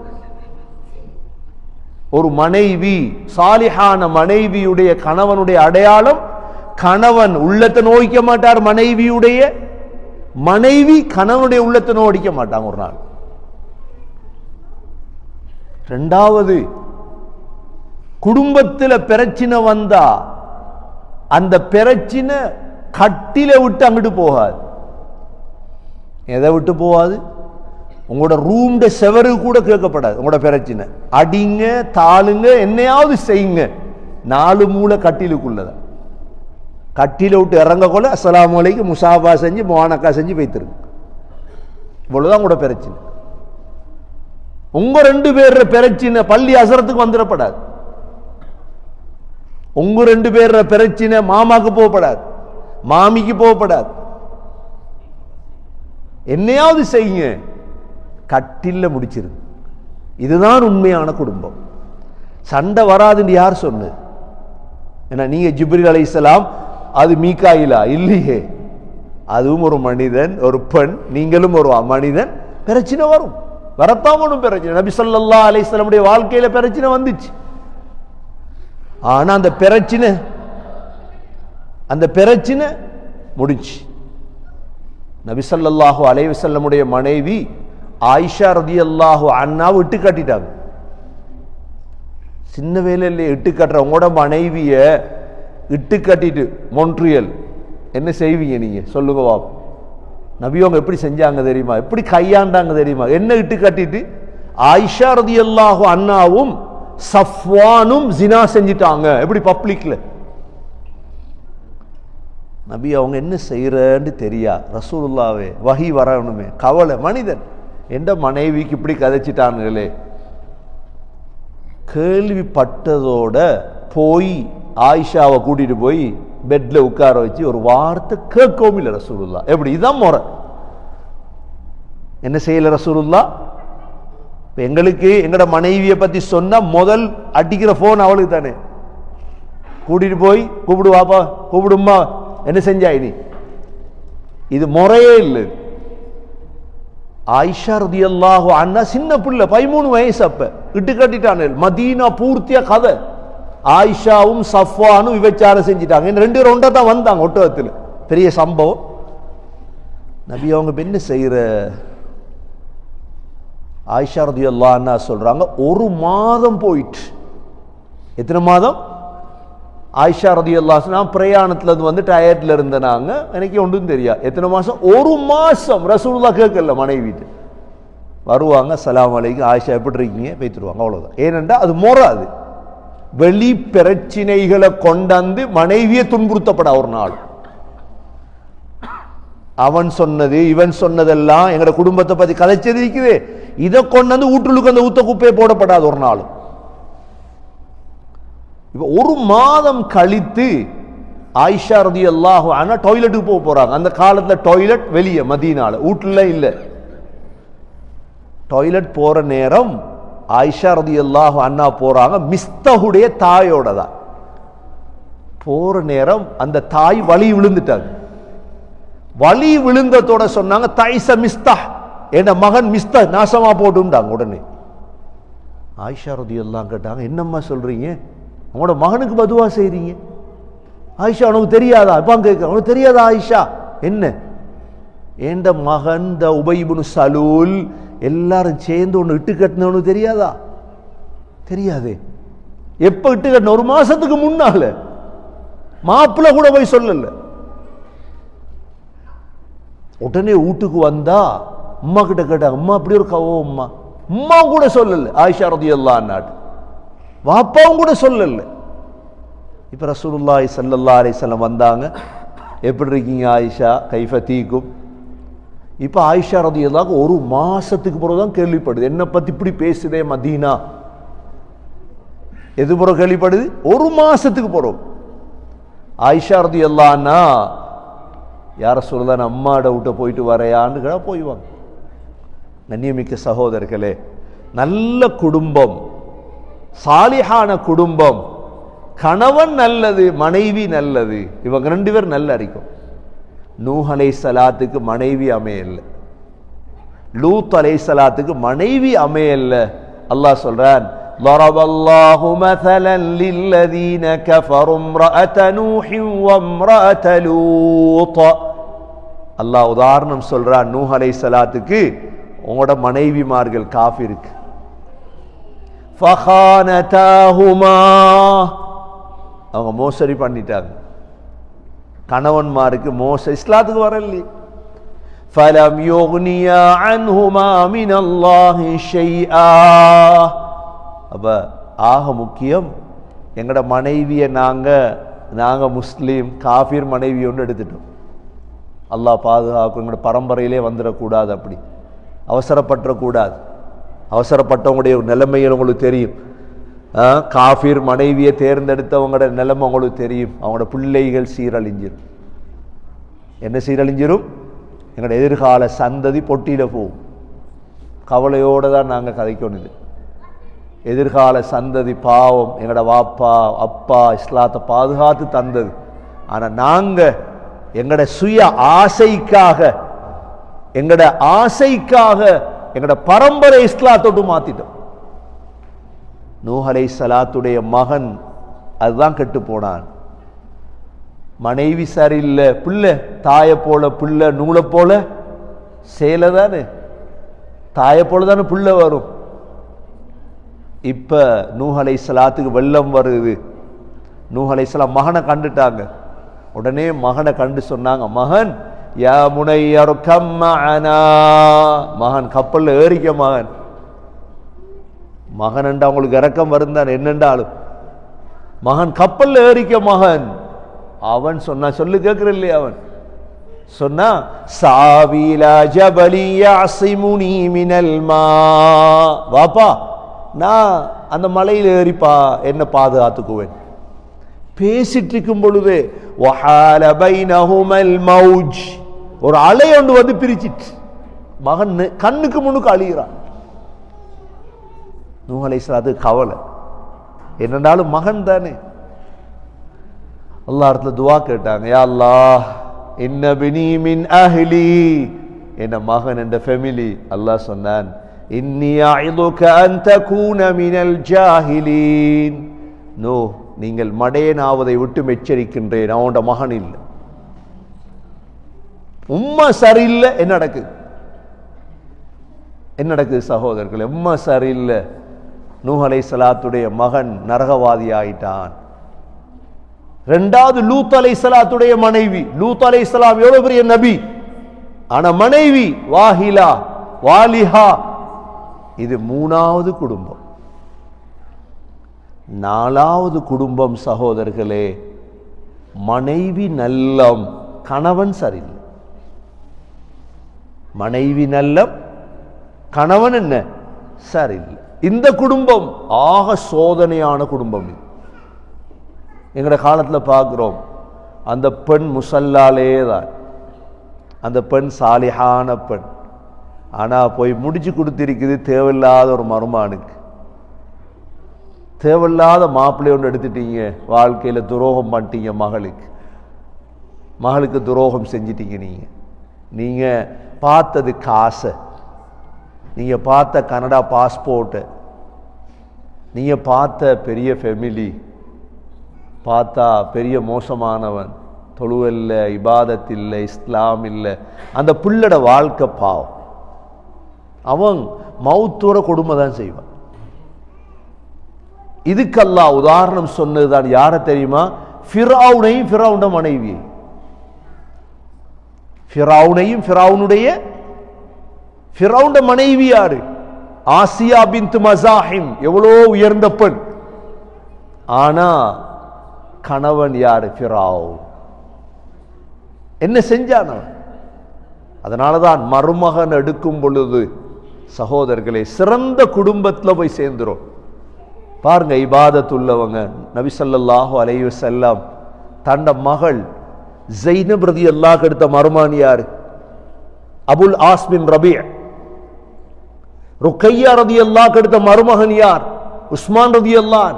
[SPEAKER 1] ஒரு மனைவி, சாலிஹான மனைவியுடைய கணவனுடைய அடையாளம், கணவன் உள்ளத்தை நோய்க்க மாட்டார். மனைவியுடைய மனைவி கணவனுடைய உள்ளத்தை நோடிக்க மாட்டாங்க ஒரு நாள். 2வது, குடும்பத்தில் பிரச்சனை வந்தா அந்த பிரச்சனை கட்டில விட்டு அங்கிட்டு போகாது. எதை விட்டு போகாது? உங்களோட ரூம்ட செவரு கூட கேட்கப்படாது. உங்களோட பிரச்சனை அடிங்க, தாளுங்க, என்னையாவது செய்யுங்க, 4 மூளை கட்டிலுக்குள்ளதான். கட்டில விட்டு இறங்க கொள்ள அஸ்ஸலாமு அலைக்கும் முசாபா செஞ்சு முவானக்கா செஞ்சு வைத்திருங்க. இவ்வளவுதான் உங்களோட பிரச்சனை. உங்க 2 பேர் பிரச்சனை பள்ளி அசரத்துக்கு வந்துடப்படாது. உங்க 2 பேர் பிரச்சனை மாமாக்கு போகப்படாது, மாமிக்கு போகப்படாது. என்னையாவது செய்யுங்க, கட்டில்ல முடிச்சிருங்க. இதுதான் உண்மையான குடும்பம். சண்டை வராதுன்னு யார் சொன்னது? ஏன்னா நீங்க ஜிப்ரீல் அலைஹிஸ்ஸலாம், அது மீகாயிலா இல்லையே, அதுவும் ஒரு மனிதன், ஒரு பெண், நீங்களும் ஒரு மனிதன். பிரச்சனை வரும், வரத்தான் ஒன்றும் பிரச்சனை. நபி ஸல்லல்லாஹு அலைஹி வஸல்லம் வாழ்க்கையில பிரச்சனை வந்துச்சு. ஆனா அந்த பிரச்சனை முடிஞ்சு. நபி ஸல்லல்லாஹு அலைஹி வஸல்லம் மனைவி ஆயிஷா ரலியல்லாஹு அன்ஹா விட்டு கட்டிட்டாங்க. சின்ன வேலையில இட்டு கட்டுற உங்களோட மனைவிய இட்டு கட்டிட்டு மொன்ட்ரியல் என்ன செய்வீங்க நீங்க சொல்லுங்க பாப்போம். நபி அவங்க எப்படி செஞ்சாங்க தெரியுமா? எப்படி கையாண்டாங்க தெரியுமா? என்ன இட்டு கட்டிட்டு ஆயிஷா ரலியல்லாஹு அன்ஹாவும் சஃப்வானும் ஜினா செஞ்சிட்டாங்க. எப்படி பப்ளிக்ல. நபி அவங்க என்ன செய்யறன்னு தெரியா. ரசூலுல்லாவே வஹி வரணுமே, கவலை. மனிதன் எந்த மனைவிக்கு இப்படி கதைச்சிட்டாங்களே கேள்விப்பட்டதோட போய் ஆயிஷாவை கூட்டிட்டு போய் பெட்ல உட்கார வச்சு ஒரு வார்த்தை கேட்கவும் இல்லை ரசூலுல்லா. எப்படி? இதான் முறை. என்ன செய்யல ரசூலுல்லா? எங்களுக்கு எங்கட மனைவியை பத்தி சொன்னா முதல் அடிக்கிற போன் அவளுக்கு தானே. கூட்டிட்டு போய் கூப்பிடு வாப்பா, கூப்பிடுமா, என்ன செஞ்சாய் நீ? இது முறையே இல்லை. ஆயிஷா ரலியல்லாஹு அன்ஹா சின்ன பிள்ளை, 13 வயசு. அப்ப இட்டு கட்டிட்டானே. மதீனா பூர்த்தியா கதை. ஆயிஷாவும் சஃப்வானும் விபச்சாரம் செஞ்சிட்டாங்க. 2 பேரும் ஒன்றா தான் வந்தாங்க ஒட்டகத்தில். பெரிய சம்பவம். நபி அவங்க என்ன செய்யற? ஆயிஷா ரலியல்லாஹு அன்ஹா சொல்றாங்க, 1 மாதம் போயிட்டு. எத்தனை மாதம்? ஆயிஷா ரலியல்லாஹு அன்ஹா பிரயாணத்துல வந்து டயர்ட்ல இருந்தனாங்க. எனக்கு ஒன்றும் தெரியா. எத்தனை மாசம்? 1 மாசம். ரசூலுல்லாஹ் கேட்கல மனைவிட்டு. வருவாங்க, ஸலாம் அலைக்கும், ஆயிஷா எப்படி இருக்கீங்க, பேத்துருவாங்க, அவ்வளவுதான். ஏனென்றா அது மோராது. வெளி பிரச்சனைகளை கொண்டாந்து மனைவியை துன்புறுத்தப்பட ஒரு நாள். அவன் சொன்னது இவன் சொன்னதெல்லாம் எங்கட குடும்பத்தை பத்தி கதைச்சது இருக்குது. இதை கொண்டாந்து வீட்டுக்கு அந்த ஊத்த குப்பையை போடப்படாது ஒரு நாள். இப்ப 1 மாதம் கழித்து ஆயிஷா ரலியல்லாஹு அன்ஹா டாய்லெட்டுக்கு போறாங்க. அந்த காலத்துல டாய்லெட் வெளியே மதீனால, வீட்டுல இல்ல. டாய்லெட் போற நேரம் ஆயிஷா ரலியல்லாஹு அன்ஹா போறாங்க. மிஸ்தஹுடைய தாயோட தான் போற நேரம். அந்த தாய் வலி விழுந்துட்டாங்க. வலி விழுந்ததோட சொன்னாங்க, தைஸ மிஸ்தஹ், என் மகன் மிஸ்தஹ் நாசமா போட்டுட்டாங்க. உடனே ஆயிஷா ரலியல்லாஹு கேட்டாங்க, என்னம்மா சொல்றீங்க? உங்களோட மகனுக்கு பதுவா செய்றீங்க? ஆயிஷா உனக்கு தெரியாதா? இப்ப கேட்க, உனக்கு தெரியாதா ஆயிஷா? என்ன? ஏண்ட மகன் த உபை இப்னு சலூல் எல்லாரும் சேர்ந்து ஒன்று இட்டு கட்டினவனு தெரியாதா? தெரியாதே. எப்ப இட்டு கட்டின? 1 மாசத்துக்கு முன்னால. மாப்பிள்ள கூட போய் சொல்லல. உடனே வீட்டுக்கு வந்தா அம்மா கிட்ட கேட்டாங்க, அம்மா அப்படி ஒரு கவோ அம்மா. அம்மா கூட சொல்லல ஆயிஷா ரலியல்லாஹு அன்ஹா, வாப்பாவும் கூட சொல்லல. இப்ப ரசூலுல்லாஹி ஸல்லல்லாஹு அலைஹி வஸல்லம் வந்தாங்க. எப்படி இருக்கீங்க ஆயிஷா, கைஃப தீக்கும்? இப்ப ஆயிஷா ரலியல்லாஹு 1 மாசத்துக்கு பிறகுதான் கேள்விப்படுது, என்ன பத்தி இப்படி பேசுதே மதீனா. எது பிறகு கேள்விப்படுது? 1 மாசத்துக்கு பிறகு. ஆயிஷா ரலியல்லாஹு அன்ஹா, யார சொல்லலாம், அம்மாட விட்ட போயிட்டு வரையான்னு கேட்டா போய்வாங்க. கண்ணியமிக்க சகோதரர்களே, நல்ல குடும்பம், சாலிஹான குடும்பம், கணவன் நல்லது, மனைவி நல்லது, இவங்க 2 பேர் நல்ல அறிக்கும். நூஹ் அலைஹிஸ்ஸலாத்துக்கு மனைவி அமையல்ல, லூத் அலைஹிஸ்ஸலாத்துக்கு மனைவி அமையல்ல. அல்லாஹ் சொல்றான், ضرب الله مثلا للذين كفروا امرأة نوح وامرأة لوط. அல்லாஹ் உதாரணம் சொல்றான் நூஹ் அலைஹிஸ்ஸலாத்துக்கு, உங்களோட மனைவிமார்கள் காஃபிருக்கு. ஃபகானதாஹுமா, அவங்க மோசடி பண்ணிட்டாங்க. கணவன்மாருக்கு மோச இஸ்லாத்துக்கு வரல. ஃபலம் யுக்னியா அன்ஹுமா மினல்லாஹி ஷைஆ. அப்ப ஆக முக்கியம், எங்கட மனைவியை நாங்க முஸ்லீம் காஃபிர் மனைவி ஒன்று எடுத்துட்டோம். அல்லாஹ் பாதுகாக்கும், எங்களோட பரம்பரையிலே வந்துடக்கூடாது. அப்படி அவசரப்பட்டுறக்கூடாது. அவசரப்பட்டவங்களுடைய நிலைமைகள் உங்களுக்கு தெரியும். காஃபிர் மனைவியை தேர்ந்தெடுத்தவங்களோட நிலைமை உங்களுக்கு தெரியும். அவங்களோட பிள்ளைகள் சீரழிஞ்சிரும். என்ன சீரழிஞ்சிரும்? எங்களோட எதிர்கால சந்ததி பொட்டியில போகும். கவலையோடு தான் நாங்கள் கதைக்கணுது. எதிர்கால சந்ததி பாவம். எங்களோட வாப்பா அப்பா இஸ்லாத்தை பாதுகாத்து தந்தது. ஆனால் நாங்கள் எங்களோட சுய ஆசைக்காக எங்களோட பரம்பரை இஸ்லாத்தோடு மாத்திட்டோம். நூஹ் அலைஹிஸ்ஸலாத்துடைய மகன் அதுதான் கெட்டு போனான். மனைவி சரியில்லை, பிள்ளை தாயை போல, பிள்ளை நூலை போல, சேலை தானே தாயை போல தானே பிள்ளை வரும். இப்ப நூஹ் அலைஹிஸ்ஸலாத்துக்கு வெள்ளம் வருது. நூஹ் அலைஹிஸ்ஸலாம் மகனை கண்டுட்டாங்க. உடனே மகனை கண்டு சொன்னாங்க, மகன் யா முனையர்கம் மஅனா, மகன் கப்பல்ல ஏறிக்க. மகன் என்றா அவங்களுக்கு இறக்கம் வருந்தான் என்னென்றாலும் மகன் கப்பல்ல ஏறிக்க. மகன் அவன் சொன்னா, சொல்லு கேட்கிற இல்லையா, அவன் சொன்னா சாவிலா ஜபலி யாசிமுனி மினல் மா, வாப்பா நான் அந்த மலையில் ஏறிப்பா என்ன பாதுகாத்துக்குவேன். பேசிட்டு இருக்கும் பொழுது வஹால பைனஹுமல் மௌஜ், ஒரு அலை ஒன்று வந்து பிரிச்சிட்டு மகன் கண்ணுக்கு முன்னுக்கு அழிகிறான். நூஹ் அலைஹிஸ்ஸலாத்துக்கு கவலை என்னென்றாலும் மகன் தானே. அல்லாஹ் இடத்துல துவா கேட்டாங்க, யா அல்லாஹ் இன்ன பினி மின் அஹ்லி, என்ன மகன் என்ற ஃபேமிலி. அல்லாஹ் சொன்னான், இன்னி அஇதுக அன் தகூன மினல் ஜாஹிலீன், நோ நீங்கள் மடையனாவதை விட்டு எச்சரிக்கின்றேன். அவனோட மகன் இல்லை, உம்மா சரியில்லை. என்ன நடக்குது சகோதரர்களே? உம்மா சரியில்லை. நூஹ் அலைஹிஸ்ஸலாத்துடைய மகன் நரகவாதி ஆயிட்டான். இரண்டாவது லூத் அலைஹிஸ்ஸலாத்துடைய மனைவி. லூத் அலைஹிஸ்ஸலாம் எவ்வளவு பெரிய நபி, ஆனா மனைவி வாஹிலா வாலிஹா. இது மூணாவது குடும்பம். நாலாவது குடும்பம் சகோதரர்களே, மனைவி நல்லம், கணவன் சரியில்லை. மனைவி நல்லம், கணவன் என்ன சரியில்லை. இந்த குடும்பம் ஆக சோதனையான குடும்பம். எங்கட காலத்தில் பார்க்கிறோம், அந்த பெண் முசல்லாலே தான், அந்த பெண் சாலிஹான பெண், ஆனா போய் முடிச்சு கொடுத்திருக்குது தேவையில்லாத ஒரு மருமானுக்கு. தேவையில்லாத மாப்பிள்ளை ஒன்று எடுத்துட்டீங்க, வாழ்க்கையில துரோகம் பண்ணிட்டீங்க. மகளுக்கு துரோகம் செஞ்சிட்டீங்க. நீங்க பார்த்தது காசை, நீங்க பார்த்த கனடா பாஸ்போர்ட்டு, நீங்க பார்த்த பெரிய ஃபேமிலி, பார்த்தா பெரிய மோசமானவன், தொழுவல்ல, இபாதத் இல்லை, இஸ்லாம் இல்லை. அந்த பிள்ளட வாழ்க்கை பாவம். அவன் மௌத்தூர கொடுமை தான் செய்வான். இதுக்கு அல்லாஹ் உதாரணம் சொன்னதுதான். யார தெரியுமா? ஃபிரௌனையும் ஃபிரௌன மனைவியை. ஃபிரௌனையும் ஃபிரௌனுடைய ஃபிரௌன மனைவி யாரு? ஆசியா பின்த் மஸாஹிம், எவ்வளோ உயர்ந்த பெண். ஆனா கணவன் யாரு? ஃபிரௌன். என்ன செஞ்சான் அவன்? அதனாலதான் மருமகன் எடுக்கும் பொழுது சகோதரர்களே சிறந்த குடும்பத்தில் போய் சேர்ந்துரும். பாருங்க, இபாதத் உள்ளவங்க. நபி ஸல்லல்லாஹு அலைஹி வஸல்லம் தண்ட மகள் ஸைனப் ரலியல்லாஹு எடுத்த மருமகன் யாரு? அபுல் ஆஸ் பின் ரபீ. ருக்கையா ரலியல்லாஹு எடுத்த மருமகன் யார்? உஸ்மான் ரலியல்லாஹு.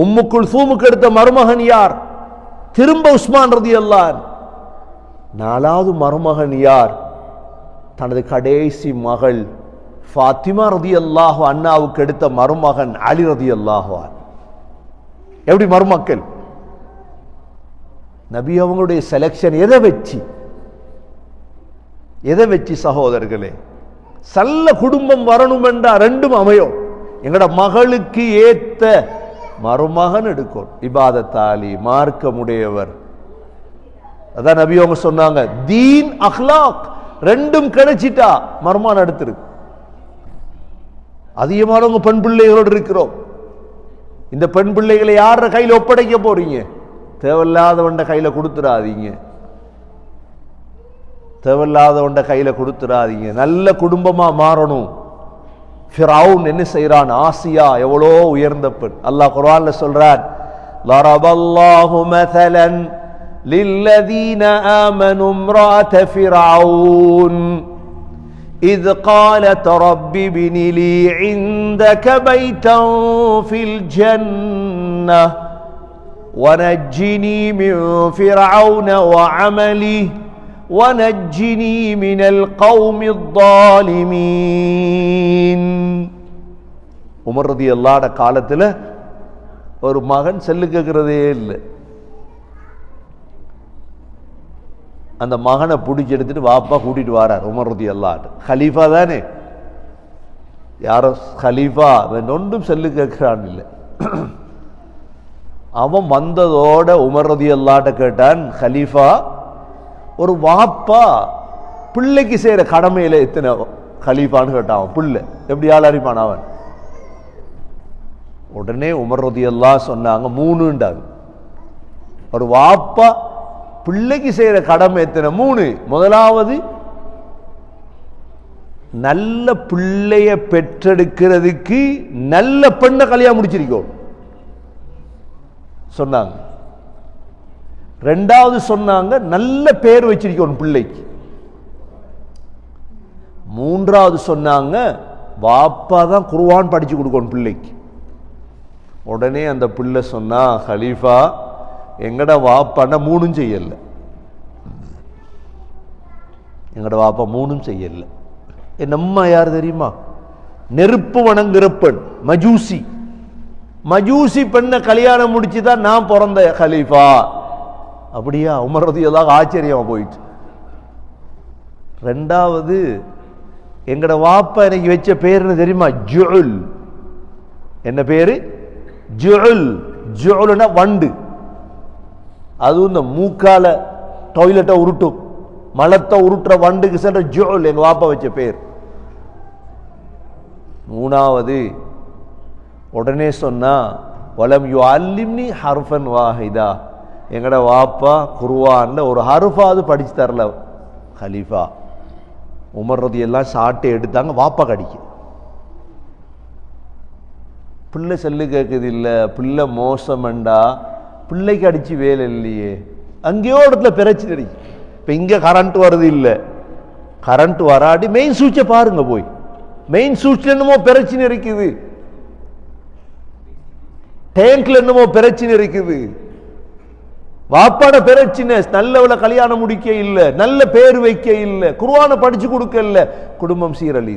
[SPEAKER 1] உம்மு குல்சூமுக்கு எடுத்த மருமகன் யார்? திரும்ப உஸ்மான் ரலியல்லாஹு. நாலாவது மருமகன் யார்? தனது கடைசி மகள் ஃபாத்திமா ரலியல்லாஹு அன்ஹாவுக்கு எடுத்த மருமகன் அலி ரலியல்லாஹு அன்ஹு. எப்படி மருமக்கள்? நபி அவங்களுடைய செலக்ஷன் எதை வச்சு சகோதரர்களே? நல்ல குடும்பம் வரணும் என்றா ரெண்டும் அமையும். எங்கட மகளுக்கு ஏத்த மருமகன் எடுக்கும், இபாதத்தாலி, மார்க்கமுடையவர். அதான் நபி அவங்க சொன்னாங்க, தீன் அஹ்லாக் ரெண்டும் கிடைச்சிட்டா மருமகன் எடுத்திருக்கு. அதிகமானவங்க பெண் பிள்ளைகளோடு இருக்கிறோம். இந்த பெண் பிள்ளைகளை யார கையில் ஒப்படைக்க போறீங்க? தேவையில்லாதவண்ட கையில கொடுத்துடாதீங்க. தேவையில்லாதவண்ட கையில கொடுத்துடாதீங்க. நல்ல குடும்பமா மாறணும். ஃபிரௌன் என்ன செய்றான்? ஆசியா எவ்வளோ உயர்ந்த பெண். அல்லாஹ் குர்ஆன்ல சொல்றான், லரபல்லாஹு மஸலன் லில்லதீன ஆமனு இம்ராஅத ஃபிரௌன் إذ قالت رب ابن لي عندك بيتا في الجنة ونجني من فرعون وعمله ونجني من القوم الظالمين. உமர் ரலியல்லாஹு அன்ஹு காலத்துல ஒரு மகன் செல்லு கேட்கிறதே இல்லை. அந்த மகனை பிடிச்சி எடுத்துட்டு வாப்பா கூட்டிட்டு வாரார் உமர் ரலியல்லாஹு அன்ஹு. ஹலீஃபா தானே, யாரோ ஹலீஃபா, அவன் ஒன்றும் செல்லு கேட்கிறான் இல்லை. அவன் வந்ததோட உமர் ரலியல்லாஹு அன்ஹு கேட்டான், ஹலீஃபா, ஒரு வாப்பா பிள்ளைக்கு செய்யற கடமையில எத்தனை ஹலீஃபான்னு கேட்டான். அவன் பிள்ளை எப்படி ஆள் அறிப்பான் அவன்? உடனே உமர் ரலியல்லாஹு அன்ஹு சொன்னாங்க, 3ண்டாங்க. ஒரு வாப்பா பிள்ளைக்கு செய்யற கடமை எத்தனை? 3. முதலாவது, நல்ல பிள்ளைய பெற்றெடுக்கிறதுக்கு நல்ல பெண்ணை கல்யாணம் முடிச்சிருக்கோம் சொன்னாங்க. 2வது சொன்னாங்க, நல்ல பேர் வச்சிருக்கோம் பிள்ளைக்கு. 3வது சொன்னாங்க, வாப்பா தான் குர்ஆன் படிச்சு கொடுக்கணும் பிள்ளைக்கு. உடனே அந்த பிள்ளை சொன்னா, ஹலீஃபா, எங்கட வாப்பான்னா 3ம் செய்யல. எங்கட வாப்பா 3ம் செய்யல. என் அம்மா யார் தெரியுமா? நெருப்பு வணங்குற பெண், மஜூசி. மஜூசி பெண்ணை கல்யாணம் முடிச்சுதான் நான் பிறந்த ஹலீஃபா. அப்படியா? உமர் ரலியல்லாஹு ஆச்சரியமா போயிட்டு. 2வது, எங்கட வாப்பா எனக்கு வச்ச பேருன்னு தெரியுமா? ஜுல். என்ன பேரு? ஜுல். ஜுல்னா வண்டு. அதுவும் இந்த மூக்கால டாய்லெட்டை உருட்டும், மலத்தை உருட்டுற வண்டுக்கு சென்ற ஜுல் எங்க வாப்பா வச்ச பேர். 3வது, உடனே சொன்னா, வலம் யுஅல்லிம்னி ஹர்ஃபன் வாஹிதா, எங்கட வாப்பா குர்ஆன்ல ஒரு ஹர்ஃபாவது படிச்சு தரல ஹலீஃபா. உமர் ரலியல்லாஹு சாட்டை எடுத்தாங்க, வாப்பா கடிக்க. பிள்ளை செல்லு கேட்குது இல்லை, பிள்ளை மோசமண்டா, பிள்ளைக்கு அடிச்சு வேலை இல்லையே, அங்கேயோ இடத்துல பிரச்சனை இருக்கு. இப்போ இங்கே கரண்ட் வருது இல்லை, கரண்ட் வராடி மெயின் சுவிட்சை பாருங்க போய், மெயின் சுவிட்சில் என்னமோ பிரச்சனை இருக்குது, டேங்க்ல என்னமோ பிரச்சனை இருக்குது. வாப்பாட பிரச்சனை, நல்லவள கல்யாணம் முடிக்க இல்லை, நல்ல பேர் வைக்க இல்லை, குர்ஆனை படிச்சு கொடுக்க இல்லை, குடும்பம் சீரழி.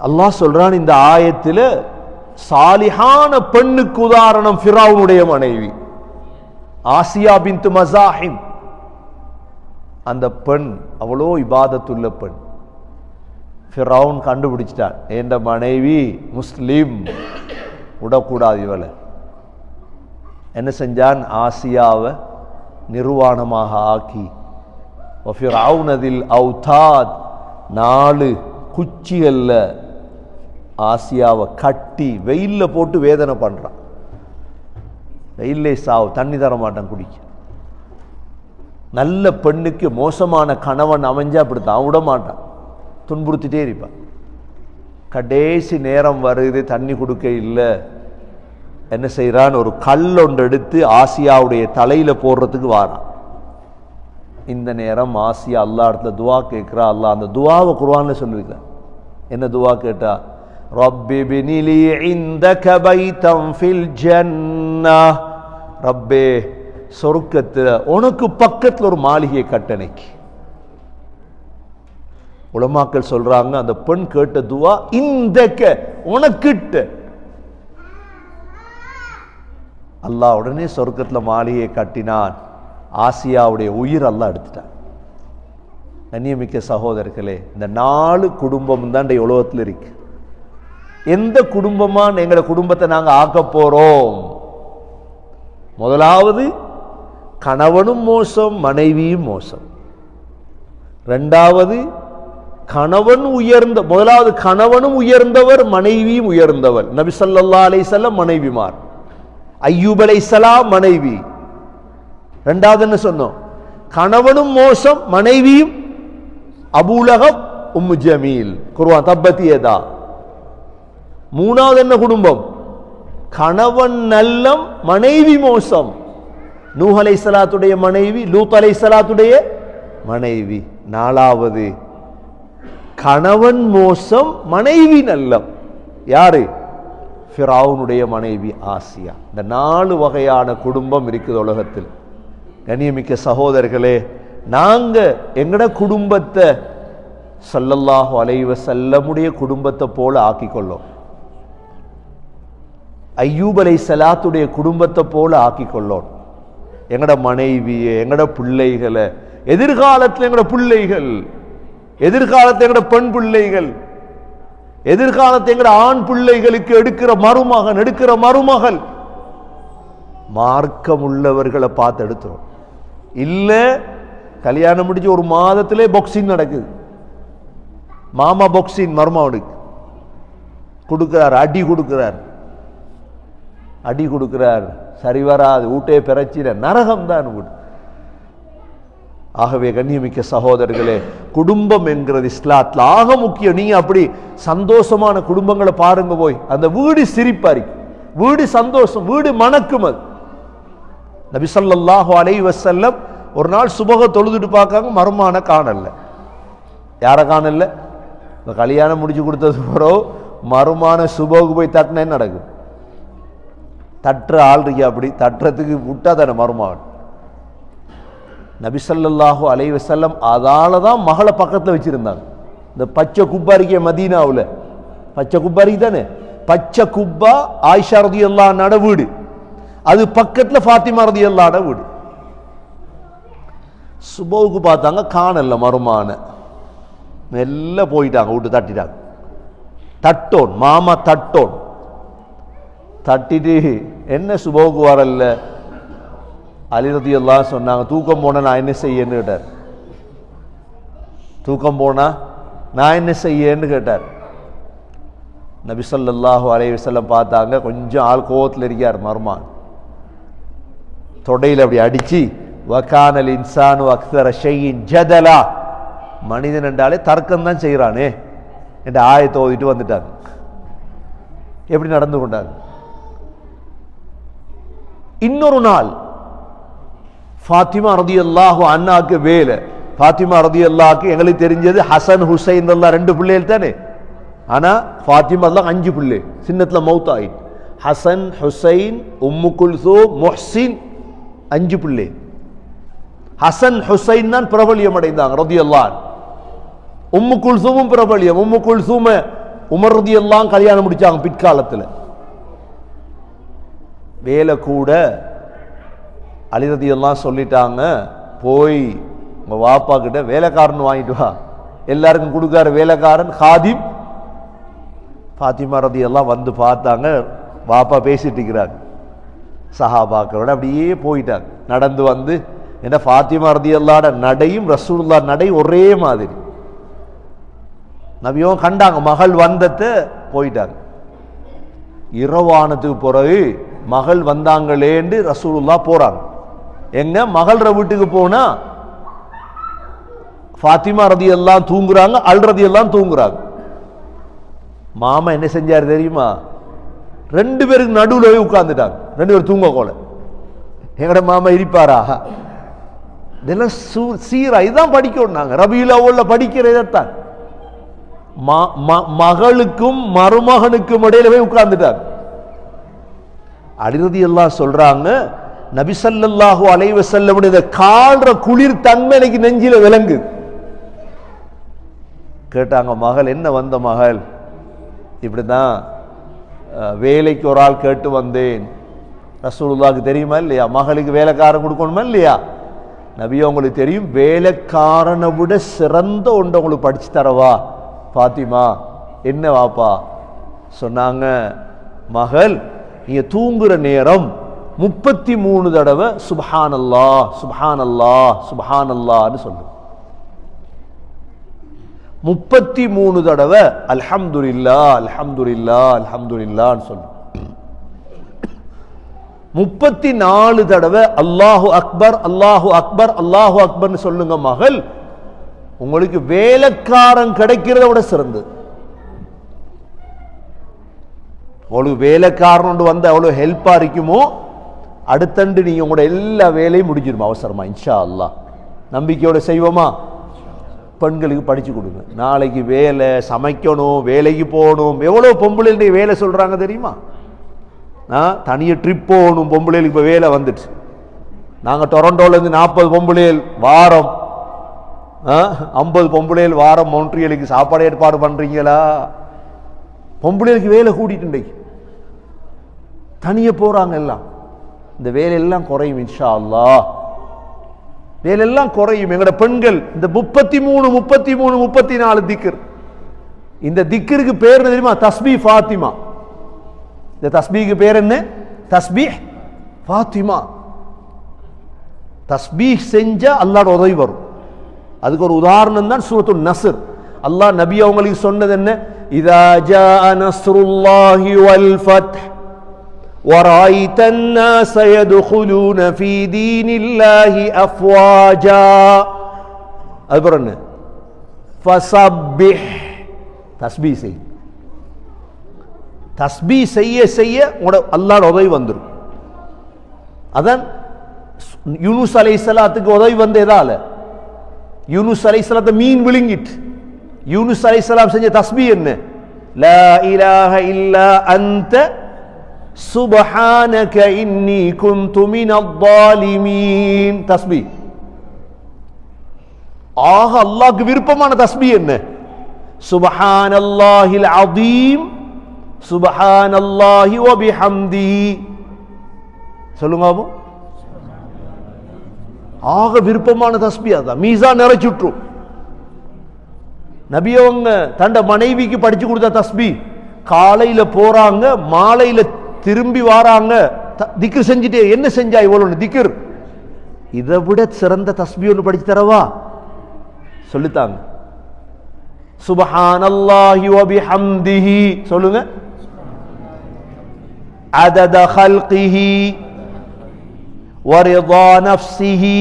[SPEAKER 1] அல்லாஹ் சொல்றான் இந்த ஆயத்தில், சாலிஹான பெண்ணுக்கு உதாரணம் ஃபிரௌனுடைய மனைவி ஆசியா பின்த் மஸாஹிம். அந்த பெண் அவ்வளோ இபாதத்துள்ள பெண். ஃபிரௌன் கண்டுபிடிச்சிட்டான், என்ற மனைவி முஸ்லிம், விடக்கூடாது இவளை. என்ன செஞ்சான்? ஆசியாவை நிர்வாணமாக ஆக்கி, ஃபிரௌனதில் அவுதாத், 4 குச்சிகள்ல ஆசியாவை கட்டி வெயில்ல போட்டு வேதனை பண்றான். வெயிலே சாவு, தண்ணி தர மாட்டான் குடிக்க. நல்ல பெண்ணுக்கு மோசமான கணவன் அமைஞ்சா அப்படித்தான், விட மாட்டான், துன்புறுத்திட்டே இருப்பான். கடைசி நேரம் வருது, தண்ணி கொடுக்க இல்லை. என்ன செய்யறான்? ஒரு கல் ஒன்று எடுத்து ஆசியாவுடைய தலையில போடுறதுக்கு வாரான். இந்த நேரம் ஆசியா அல்லாஹ் இடத்துல துவா கேட்கிறா. அல்லாஹ் அந்த துவாவை குர்ஆன்ல சொல்லிருக்கிறான். என்ன துவா கேட்டா? ரப்பி பினிலி இந்தக பைதம் ஃபில் ஜன்னஹ், ரப்பே சொர்க்கத்துல உனக்கு பக்கத்துல ஒரு மாளிகையை கட்டணைக்கு. உலமாக்கள் சொல்றாங்க, அந்த பெண் கேட்ட துவா இந்தக, உனக்கிட்ட. அல்லாஹ் உடனே சொர்க்கத்துல மாளிகையை கட்டினான். ஆசியாவுடைய உயிர் அல்லாஹ் எடுத்துட்டான். கண்ணியமிக்க சகோதரர்களே, இந்த 4 குடும்பம் தான் இந்த உலகத்தில் இருக்கு. எந்த குடும்பமா எங்களோட குடும்பத்தை நாங்க ஆக்க போறோம்? முதலாவது, கணவனும் மோசம், மனைவியும் மோசம். 2வது, கணவன் உயர்ந்த, முதலாவது கணவனும் உயர்ந்தவர், மனைவியும் உயர்ந்தவர். நபி ஸல்லல்லாஹு அலைஹி வஸல்லம் மனைவிமார். அய்யூப் அலைஹிஸ்ஸலாம் மனைவி. 2வது என்ன சொன்னோம்? கணவனும் மோசம், மனைவியும் அபூலஹப் உம்மு ஜமீல். குர்ஆன் தப்பத் யதா. மூணாவது என்ன குடும்பம்? கணவன் நல்லம், மனைவி மோசம். நூஹ் அலைஹிஸ்ஸலாத்துடைய மனைவி, லூத் அலைஹிஸ்ஸலாத்துடைய மனைவி. நாலாவது கணவன் மோசம், மனைவி நல்லம். யாரு? ஃபிரௌனுடைய மனைவி ஆசியா. இந்த 4 வகையான குடும்பம் இருக்குது உலகத்தில். கண்ணியமிக்க சகோதரர்களே, நாங்க எங்கட குடும்பத்தை ஸல்லல்லாஹு அலைஹி வஸல்லமுடைய குடும்பத்தை போல ஆக்கிக்கொள்ளோம். அய்யூப் அலைஹிஸ்ஸலாத்துடைய குடும்பத்தை போல ஆக்கிக்கொள்ளோம். எங்கட மனைவியை, எங்கட பிள்ளைகளை, எதிர்காலத்தில் எங்கட பிள்ளைகள், எதிர்காலத்தில் எங்கட பெண் பிள்ளைகள், எதிர்காலத்தில் எங்கட ஆண் பிள்ளைகளுக்கு எடுக்கிற மருமகன், எடுக்கிற மருமகள் மார்க்கம் உள்ளவர்களை பார்த்து எடுத்துரும். இல்ல கல்யாணம் முடிஞ்சு 1 மாதத்திலே பாக்ஸிங் நடக்குது. மாமா பாக்ஸிங் மருமகனுக்கு கொடுக்கிறார், அடி கொடுக்கிறார், அடி கொடுக்கிறார், சரி வராது, ஊட்டே பிரச்சின, நரகம் தான் வீடு. ஆகவே கண்ணியமிக்க சகோதரர்களே, குடும்பம் என்கிறது இஸ்லாத்துல ஆக முக்கியம். நீங்க அப்படி சந்தோஷமான குடும்பங்களை பாருங்க, போய் அந்த வீடு சிரிப்பாரி, வீடு சந்தோஷம், வீடு மணக்கும். அது நபி ஸல்லல்லாஹு அலைஹி வஸல்லம் ஒரு நாள் சுபஹ தொழுதுட்டு பார்க்காங்க, மருமான காணல. யார காணல? இந்த கல்யாணம் முடிச்சு கொடுத்தது பிறகு மருமான சுபஹுக்கு போய் தட்டினா என்ன நடக்கும்? தட்டுற ஆள் இருக்கியா? அப்படி தட்டுறதுக்கு விட்டா தானே மருமகன். நபி ஸல்லல்லாஹு அலைஹி வஸல்லம் அதால தான் மகளை பக்கத்தில் வச்சிருந்தாங்க. இந்த பச்சை குப்பா இருக்கிய மதீனாவில், பச்சை குப்பா இருக்கு தானே, பச்சை குப்பா ஆயிஷா ரலியல்லாஹு அன்ஹா வீடு, அது பக்கத்தில் ஃபாத்திமா ரலியல்லாஹு அன்ஹா வீடு. சுபஹுக்கு பார்த்தாங்க, காணல மருமான, எல்லாம் போயிட்டாங்க, விட்டு தட்டிட்டாங்க. தட்டோன் மாமா தட்டோன் தட்டிட்டு என்ன சுபஹுக்கு வரல? அலி ரலியல்லாஹு சொன்னாங்க, தூக்கம் போனா நான் என்ன செய்யன்னு கேட்டார். தூக்கம் போனா நான் என்ன செய்யன்னு கேட்டார். நபி ஸல்லல்லாஹு அலைஹி வஸல்லம் பார்த்தாங்க, கொஞ்சம் ஆள் கோவத்தில் இருக்கார் மருமான். தொடையில் அப்படி அடிச்சு, வகானல் இன்சானு அக்ஸர ஷைஇன் ஜதலா, மனிதன் என்றாலே தர்க்கம் தான் செய்கிறானே என்ற ஆயத்தை ஓதிட்டு வந்துட்டாங்க. எப்படி நடந்து கொண்டாங்க? இன்னொரு நாள் ஃபாத்திமா ரலியல்லாஹு அன்ஹாக்கு வேலை. ஃபாத்திமா ரலியல்லாஹுக்கு எங்களுக்கு தெரிஞ்சது ஹசன் ஹுசைன் எல்லாம் 2 பிள்ளைகள் தானே. ஆனா ஃபாத்திமா எல்லாம் 5 பிள்ளை, சின்னத்துல மௌத் ஆயிட்டு. ஹசன், ஹுசைன், உம்மு குல்சூம், முஹ்சின், 5 பிள்ளை. ஹசன் ஹுசைன் தான் பிரபலியம் அடைந்தாங்க ரலியல்லாஹு. உம்மு குல்சூமும் பிரபலியம். உம்மு குல்சூம உமர் ரலியல்லாஹு கல்யாணம் முடிச்சாங்க பிற்காலத்தில். வேலை கூட அலி ரலியல்லாஹு சொல்லிட்டாங்க, போய் உங்க வாப்பா கிட்ட வேலைக்காரன் வாங்கிட்டு வா. எல்லாருக்கும் கொடுக்காரு வேலைக்காரன் ஹாதிம். ஃபாத்திமா ரலியல்லாஹு வந்து பார்த்தாங்க, வாப்பா பேசிட்டு இருக்கிறாங்க சஹாபாக்களோட. அப்படியே போயிட்டாங்க நடந்து வந்து. ஏன்னா ஃபாத்திமா ரலியல்லாஹு நடையும் ரசூலுல்லாஹ் நடை ஒரே மாதிரி. நபியும் கண்டாங்க, மகள் வந்தது போயிட்டாங்க. இரவானத்துக்கு பிறகு மகள் வந்தாங்களேன்னு ரசூலுல்லாஹ் போறாங்க. எங்க மகள்ற வீட்டுக்கு போனா ஃபாத்திமா ரலியல்லாஹு தூங்குறாங்க, அல் ரலியல்லாஹு தூங்குறாங்க. மாமா என்ன செஞ்சாரு தெரியுமா? 2 பேருக்கு நடுவில் போய் உட்கார்ந்துட்டாங்க. 2 பேரும் தூங்க போல. எங்கட மாமா இருப்பாரா? இதெல்லாம் சீரா, இதுதான் படிக்கணும். நாங்க ரபியுல் அவ்வல்ல படிக்கிறதான். மகளுக்கும் மருமகனுக்கும் இடையில போய் உட்கார்ந்துட்டாங்க. அலி ரலியல்லாஹு சொல்றாங்க, நபி ஸல்லல்லாஹு அலைஹி வஸல்லமுடைய கால்ற குளிர் தன்மை எனக்கு நெஞ்சில விளங்கு. கேட்டாங்க, மகள் என்ன வந்த மகள்? இப்படிதான் வேலைக்கு ஒரு ஆள் கேட்டு வந்தேன். ரசூலுல்லாஹ்க்கு தெரியுமா இல்லையா மகளுக்கு வேலைக்காரன் கொடுக்கணுமா இல்லையா? நபியே உங்களுக்கு தெரியும், வேலைக்காரனை விட சிறந்த ஒன்றை உங்களுக்கு படிச்சு தரவா ஃபாத்திமா? என்ன வாப்பா சொன்னாங்க? மகள், நீங்க தூங்குற நேரம் 33 தடவை சுப்ஹானல்லாஹ் சுப்ஹானல்லாஹ் சுப்ஹானல்லாஹ்னு சொல்லு. 33 தடவை அல்ஹம்துலில்லாஹ் அல்ஹம்துலில்லாஹ் அல்ஹம்துலில்லாஹ்னு சொல்லு. 34 தடவை அல்லாஹு அக்பர் அல்லாஹு அக்பர் அல்லாஹு அக்பர்னு சொல்லுங்க மகள். உங்களுக்கு வேலைக்காரன் கிடைக்கிறத விட சிறந்தது. உங்களுக்கு வேலைக்காரன் வந்து அவ்வளவு ஹெல்ப்பா இருக்குமோ அடுத்தண்டு நீங்க உங்களோட எல்லா வேலையும் முடிஞ்சிருமா அவசரமா. இன்ஷா அல்லாஹ் நம்பிக்கையோட செய்வோமா? பெண்களுக்கு படிச்சு கொடுங்க. நாளைக்கு வேலை, சமைக்கணும், வேலைக்கு போகணும். எவ்வளவு பொம்பளை வேலை சொல்றாங்க தெரியுமா? தனியாக ட்ரிப் போகணும் பொம்பளைகளுக்கு. இப்போ வேலை வந்துட்டு நாங்கள் டொரண்டோலேருந்து 40 பொம்பளைகள் வாரம், 50 பொம்பளைகள் வாரம் மொன்ட்ரியலுக்கு சாப்பாடு ஏற்பாடு பண்றீங்களா? பொம்பளைகளுக்கு வேலை கூட்டிட்டு தனியாக போறாங்க எல்லாம். இந்த வேலையெல்லாம் குறையும் இன்ஷா அல்லாஹ். வேலையெல்லாம் குறையும். எங்களோட பெண்கள் இந்த 33, 33, 34 திக்ர், இந்த திக்ருக்கு பேர் தெரியுமா? தஸ்பீஹ் ஃபாத்திமா. இந்த தஸ்பீஹ்க்கு பேர் என்ன? தஸ்பீஹ் ஃபாத்திமா. தஸ்பீஹ் செஞ்சா அல்லாஹ்வோட உதவி வரும். அதுக்கு ஒரு உதாரணம் தான் சூரத்துன் நஸ்ர். அல்லாஹ் நபி அவங்களுக்கு சொன்னது என்ன? இதா ஜாஅ நஸ்ருல்லாஹி வல் ஃபத்ஹ் وَرَأَيْتَ النَّاسَ يَدْخُلُونَ فِي دِينِ اللَّهِ أَفْوَاجًا. அதுபோல என்ன? ஃபஸப்பிஹ், தஸ்பீஹ் செய். தஸ்பீஹ் செய்ய செய்ய அல்லாஹ்வோட உதவி வந்துரும். அதான் யூனுஸ் அலைஹிஸ்ஸலாத்துக்கு உதவி வந்த எதால? யூனுஸ் அலைஹிஸ்ஸலாத்தை மீன் விழுங்கிட்டு யூனுஸ் அலைஹிஸ்ஸலாம் செஞ்ச தஸ்பீஹ் என்ன? லா இலாஹ இல்லா அன்த சுப்ஹானக இன்னி குன்து மினல் ஸாலிமீன். தஸ்பீஹ். ஆக அல்லாஹ்வுக்கு விருப்பமான தஸ்பீஹ் என்ன? சுப்ஹானல்லாஹில் அஸீம் சுப்ஹானல்லாஹி வ பிஹம்திஹி. சொல்லுங்க பாபு. ஆக விருப்பமான தஸ்பீஹ் அதான். மீசான் நிறைச்சுட்ரும். நபி அவங்க தண்ட மனைவிக்கு படிச்சு கொடுத்த தஸ்பீஹ். காலையில போறாங்க, மாலையில திரும்பி வாராங்க, திக்ர் செஞ்சுட்டே. என்ன செஞ்சா இவ்வளவு திக்ர்? இதை விட சிறந்த தஸ்பீஹ் ஒன்று படிச்சு தரவா? சொல்லித்தாங்க. சுப்ஹானல்லாஹி வ பிஹம்திஹி. சொல்லுங்க. அதத ஹல்கிஹி வ ரிதா நஃப்ஸிஹி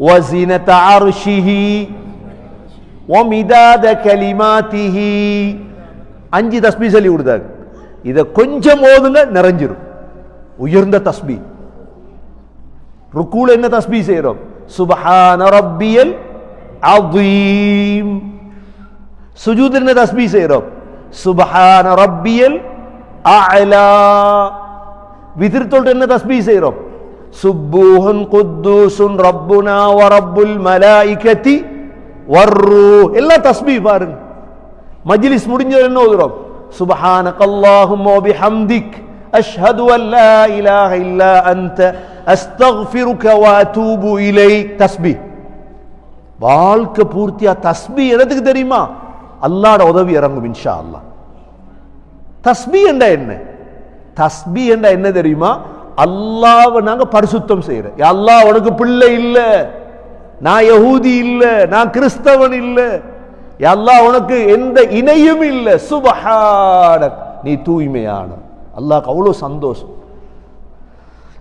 [SPEAKER 1] வ ஸினத அர்ஷிஹி வ மிதாத கலிமாத்திஹி. 5 தஸ்பீஹ் சொல்லி கொடுத்தாங்க. இதை கொஞ்சம் ஓதுங்க, நிறைஞ்சிரும். உயர்ந்த தஸ்பீஹ். ருக்கூல என்ன தஸ்பீஹ் செய்றோம்? சுப்ஹான ரப்பியல் அஸீம். சுஜூத் என்ன தஸ்பீஹ் செய்றோம்? சுப்ஹான ரப்பியல் அஅலா. வித்ர் தொழுது என்ன தஸ்பீஹ் செய்றோம்? சுப்பூஹுன் குத்தூசுன் ரப்புனா வ ரப்புல் மலாயிகதி வர்ரூஹ். எல்லாம் தஸ்பீஹ் பாருங்க. மஜ்லிஸ் முடிஞ்சது என்ன ஓதுறோம்? சுப்ஹானக்கல்லாஹும்ம வ பிஹம்திக் அஷ்ஹது அன் லா இலாஹ இல்லா அன்த அஸ்தக்ஃபிருக வ அதூபு இலைக். தஸ்பீஹ். வாழ்க்கை பூர்த்தியா தஸ்பீஹ் எதுக்கு தெரியுமா? அல்லாஹ்வோட உதவி இறங்கும் இன்ஷா அல்லாஹ். தஸ்பீஹ் என்றா என்ன? தஸ்பீஹ் என்றா என்ன தெரியுமா? அல்லாஹ்வை நாங்க பரிசுத்தம் செய்யறோம். யா அல்லாஹ், உனக்கு பிள்ளை இல்ல, நான் யஹூதி இல்ல, நான் கிறிஸ்தவன் இல்ல, யா அல்லாஹ் உனக்கு எந்த இணையும் இல்ல, சுப்ஹானக், நீ தூய்மையான. அல்லாஹ்க்கு அவ்வளவு சந்தோஷம்.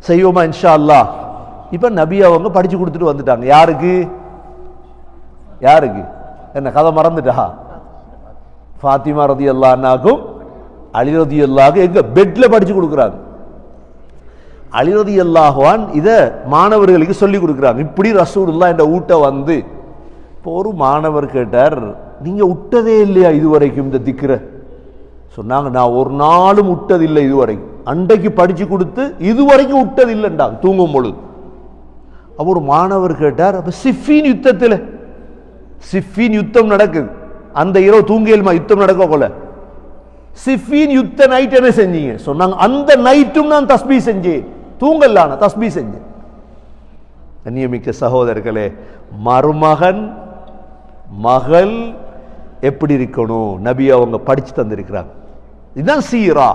[SPEAKER 1] செய்வோமா இன்ஷா அல்லாஹ்? இப்ப நபி அவங்க படிச்சு கொடுத்துட்டு வந்துட்டாங்க. யாருக்கு? யாருக்கு? என்ன கதை மறந்துட்டா? ஃபாத்திமா ரலியல்லாஹு அன்ஹாக்கும் அலி ரலியல்லாஹு எங்க பெட்ல படிச்சு கொடுக்குறாங்க. அலி ரலியல்லாஹு அன்ஹு இத மாணவர்களுக்கு சொல்லி கொடுக்குறாங்க. இப்படி ரசூலுல்லாஹ் என்ற ஊட்ட வந்து இப்போ ஒரு மாணவர் கேட்டார், நீங்க விட்டதே இல்லையா இதுவரைக்கும் இந்த திக்ர? சொன்னாங்க, நான் ஒரு நாளும் விட்டதில்லை இதுவரைக்கும். அன்றைக்கு படிச்சு கொடுத்து இதுவரைக்கும் விட்டதில்லைண்டாங்க தூங்கும் பொழுது. அப்போ ஒரு மாணவர் கேட்டார், அப்ப சிஃபின் யுத்தத்தில், சிஃபின் யுத்தம் நடக்குது, அந்த இரவு தூங்கியல்மா யுத்தம் நடக்க போல, சிஃபின் யுத்த நைட் என்ன செஞ்சீங்க? சொன்னாங்க, அந்த நைட்டும் நான் தஸ்பீஹ் செஞ்சேன், தூங்கலான தஸ்பீஹ் செஞ்சேன். கண்ணியமிக்க சகோதரர்களே, மருமகன் மகள் எப்படி இருக்கணும் நபி அவங்க படிச்சு தந்திருக்கிறாங்க. இதுதான் சீரா.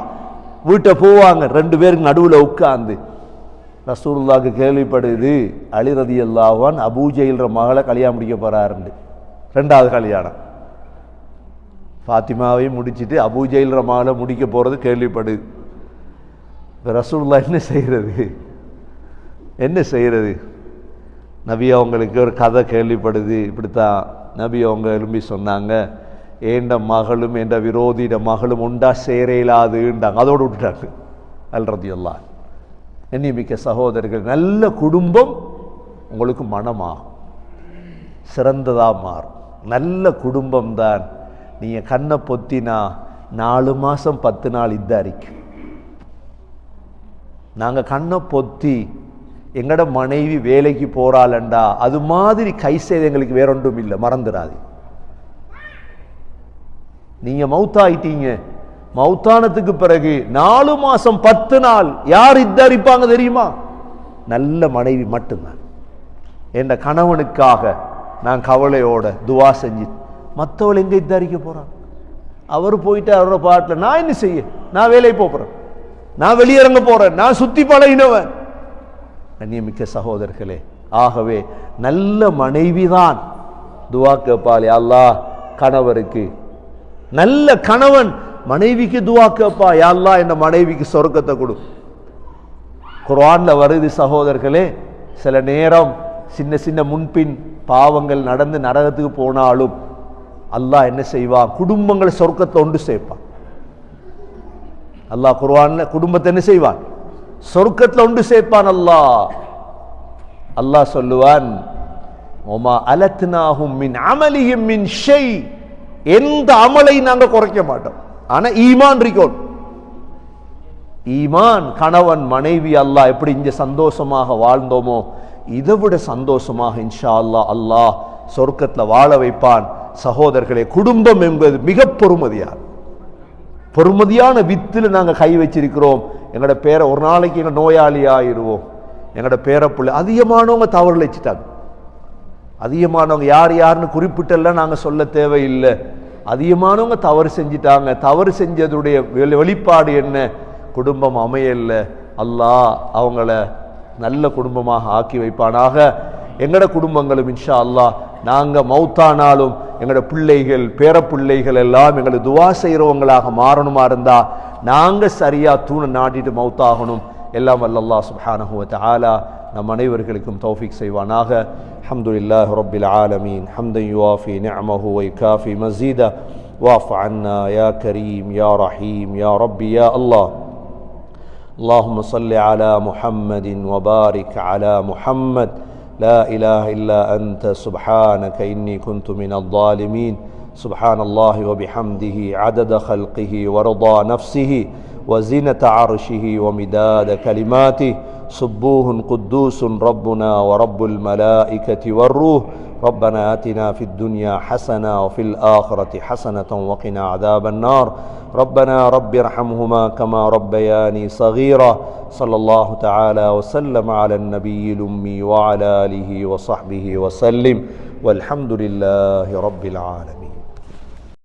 [SPEAKER 1] வீட்டை போவாங்க, 2 பேருக்கு நடுவில் உட்கார்ந்து ரசூலுல்லாஹ்க்கு கேள்விப்படுது அலி ரலியல்லாஹு அன்ஹு அபூ ஜஹில்ற மகளை கல்யாணம் முடிக்க போறாருன்னு. 2வது கல்யாணம். ஃபாத்திமாவையும் முடிச்சுட்டு அபூ ஜஹில்ற மகளை முடிக்க போறது கேள்விப்படுது. ரசூலுல்லாஹ் என்ன செய்யறது? என்ன செய்யறது? நபி அவங்களுக்கு ஒரு கதை கேள்விப்படுது. இப்படித்தான் நபி அவங்க எழும்பி சொன்னாங்க, ஏண்ட மகளும் என்ற விரோதியிட மகளும் உண்டா சேரையிலாதுண்டாங்க. அதோடு விட்டுட்டாங்க. அல்ரதியல்லாஹ். எண்ணிமிக்க சகோதரர்கள், நல்ல குடும்பம் உங்களுக்கு மனமாகும், சிறந்ததாக மாறும். நல்ல குடும்பம்தான். நீங்கள் கண்ணை பொத்தினா 4 மாதம் 10 நாள் இதாரிக்கும். நாங்கள் கண்ணை பொத்தி எங்கட மனைவி வேலைக்கு போறாளண்டா அது மாதிரி கை சேதங்களுக்கு வேற ஒன்றும் இல்லை, மறந்துடாது. நீங்க மௌத்தாயிட்டீங்க, மௌத்தானத்துக்கு பிறகு 4 மாசம் 10 நாள் யார் இத்தரிப்பாங்க தெரியுமா? நல்ல மனைவி மட்டும்தான். என் கணவனுக்காக நான் கவலையோட துவா செஞ்சு, மற்றவள் எங்க இத்தரிக்க போறான்? அவர் போயிட்டு அவரோட பாட்டில், நான் என்ன செய்ய, நான் வேலைக்கு போறேன், நான் வெளியிறங்க போறேன், நான் சுத்தி பழகினவன். கண்ணியமிக்க சகோதரர்களே, ஆகவே நல்ல மனைவிதான் துவா கேட்பாளே அல்லாஹ் கணவருக்கு. நல்ல கணவன் மனைவிக்கு துவா கேட்பா, யா அல்லாஹ் என் மனைவிக்கு சொர்க்கத்தை கொடு. குர்ஆன்ல வருது சகோதரர்களே, சில நேரம் சின்ன சின்ன முன்பின் பாவங்கள் நடந்து நரகத்துக்கு போனாலும் அல்லாஹ் என்ன செய்வான்? குடும்பங்களை சொர்க்கத்தை ஒன்று சேர்ப்பான். அல்லாஹ் குர்ஆன்ல குடும்பத்தை என்ன செய்வான்? சொர்க்கத்தில் ஒன்று சேர்ப்பான். அல்லாஹ் சொல்லுவான், ஒமா அலத்னாஹும் மின் அமலிஹிம் மின் ஷை, எந்த அமலை நாங்க குறைக்க மாட்டோம். ஆனா ஈமான் இருக்கோம். ஈமான், கணவன் மனைவி அல்லாஹ் எப்படி இங்க சந்தோஷமாக வாழ்ந்தோமோ இதை விட சந்தோஷமாக இன்ஷா அல்லாஹ் அல்லாஹ் சொர்க்கத்தில் வாழ வைப்பான். சகோதரர்களே, குடும்பம் என்பது மிக பொறுமதியான வித்தில் நாங்கள் கை வச்சிருக்கிறோம். எங்களோட பேரை ஒரு நாளைக்கு எங்கள் நோயாளி ஆயிடுவோம். எங்களோட பேரை பிள்ளை அதிகமானவங்க தவறு வச்சுட்டாங்க. அதிகமானவங்க யார் யாருன்னு குறிப்பிட்டெல்லாம் நாங்கள் சொல்ல தேவையில்லை. அதிகமானவங்க தவறு செஞ்சிட்டாங்க. தவறு செஞ்சதுடைய வெளிப்பாடு என்ன? குடும்பம் அமையல்ல. அல்லாஹ் அவங்கள நல்ல குடும்பமாக ஆக்கி வைப்பானாக. எங்களோட குடும்பங்களும் இன்ஷா அல்லாஹ் நாங்கள் மௌத்தானாலும் எங்களோட பிள்ளைகள் பேரப்பிள்ளைகள் எல்லாம் எங்களுக்கு துவா செய்கிறவங்களாக மாறணுமா இருந்தா நாங்கள் சரியா தூணை நாட்டிட்டு மௌத்தாகணும். எல்லாம் வல்ல அல்லாஹ் சுப்ஹானஹு வ தஆலா நம் அனைவர்களுக்கும் தௌஃபீக் செய்வானாக. அல்ஹம்துலில்லாஹி ரப்பில் ஆலமீன் ஹம்தன் யுவாஃபி நிஅமஹு வ யுகாஃபி மஸீதா வஅஃப் அன்னா யா கரீம் யா ரஹீம் யா ரப்பி யா அல்லாஹ். اللهم صل على محمد وبارك على محمد. لا إله إلا أنت سبحانك إني كنت من الظالمين. سبحان الله وبحمده عدد خلقه ورضا نفسه وزنة عرشه ومداد كلماته. سبوه قدوس ربنا ورب الملائكة والروح. ربنا آتنا في الدنيا حسنة وفي الآخرة حسنة وقنا عذاب النار. ربنا رب ارحمهما كما ربياني صغيرا. صلى الله تعالى وسلم على النبي الأمي وعلى آله وصحبه وسلم والحمد لله رب العالمين.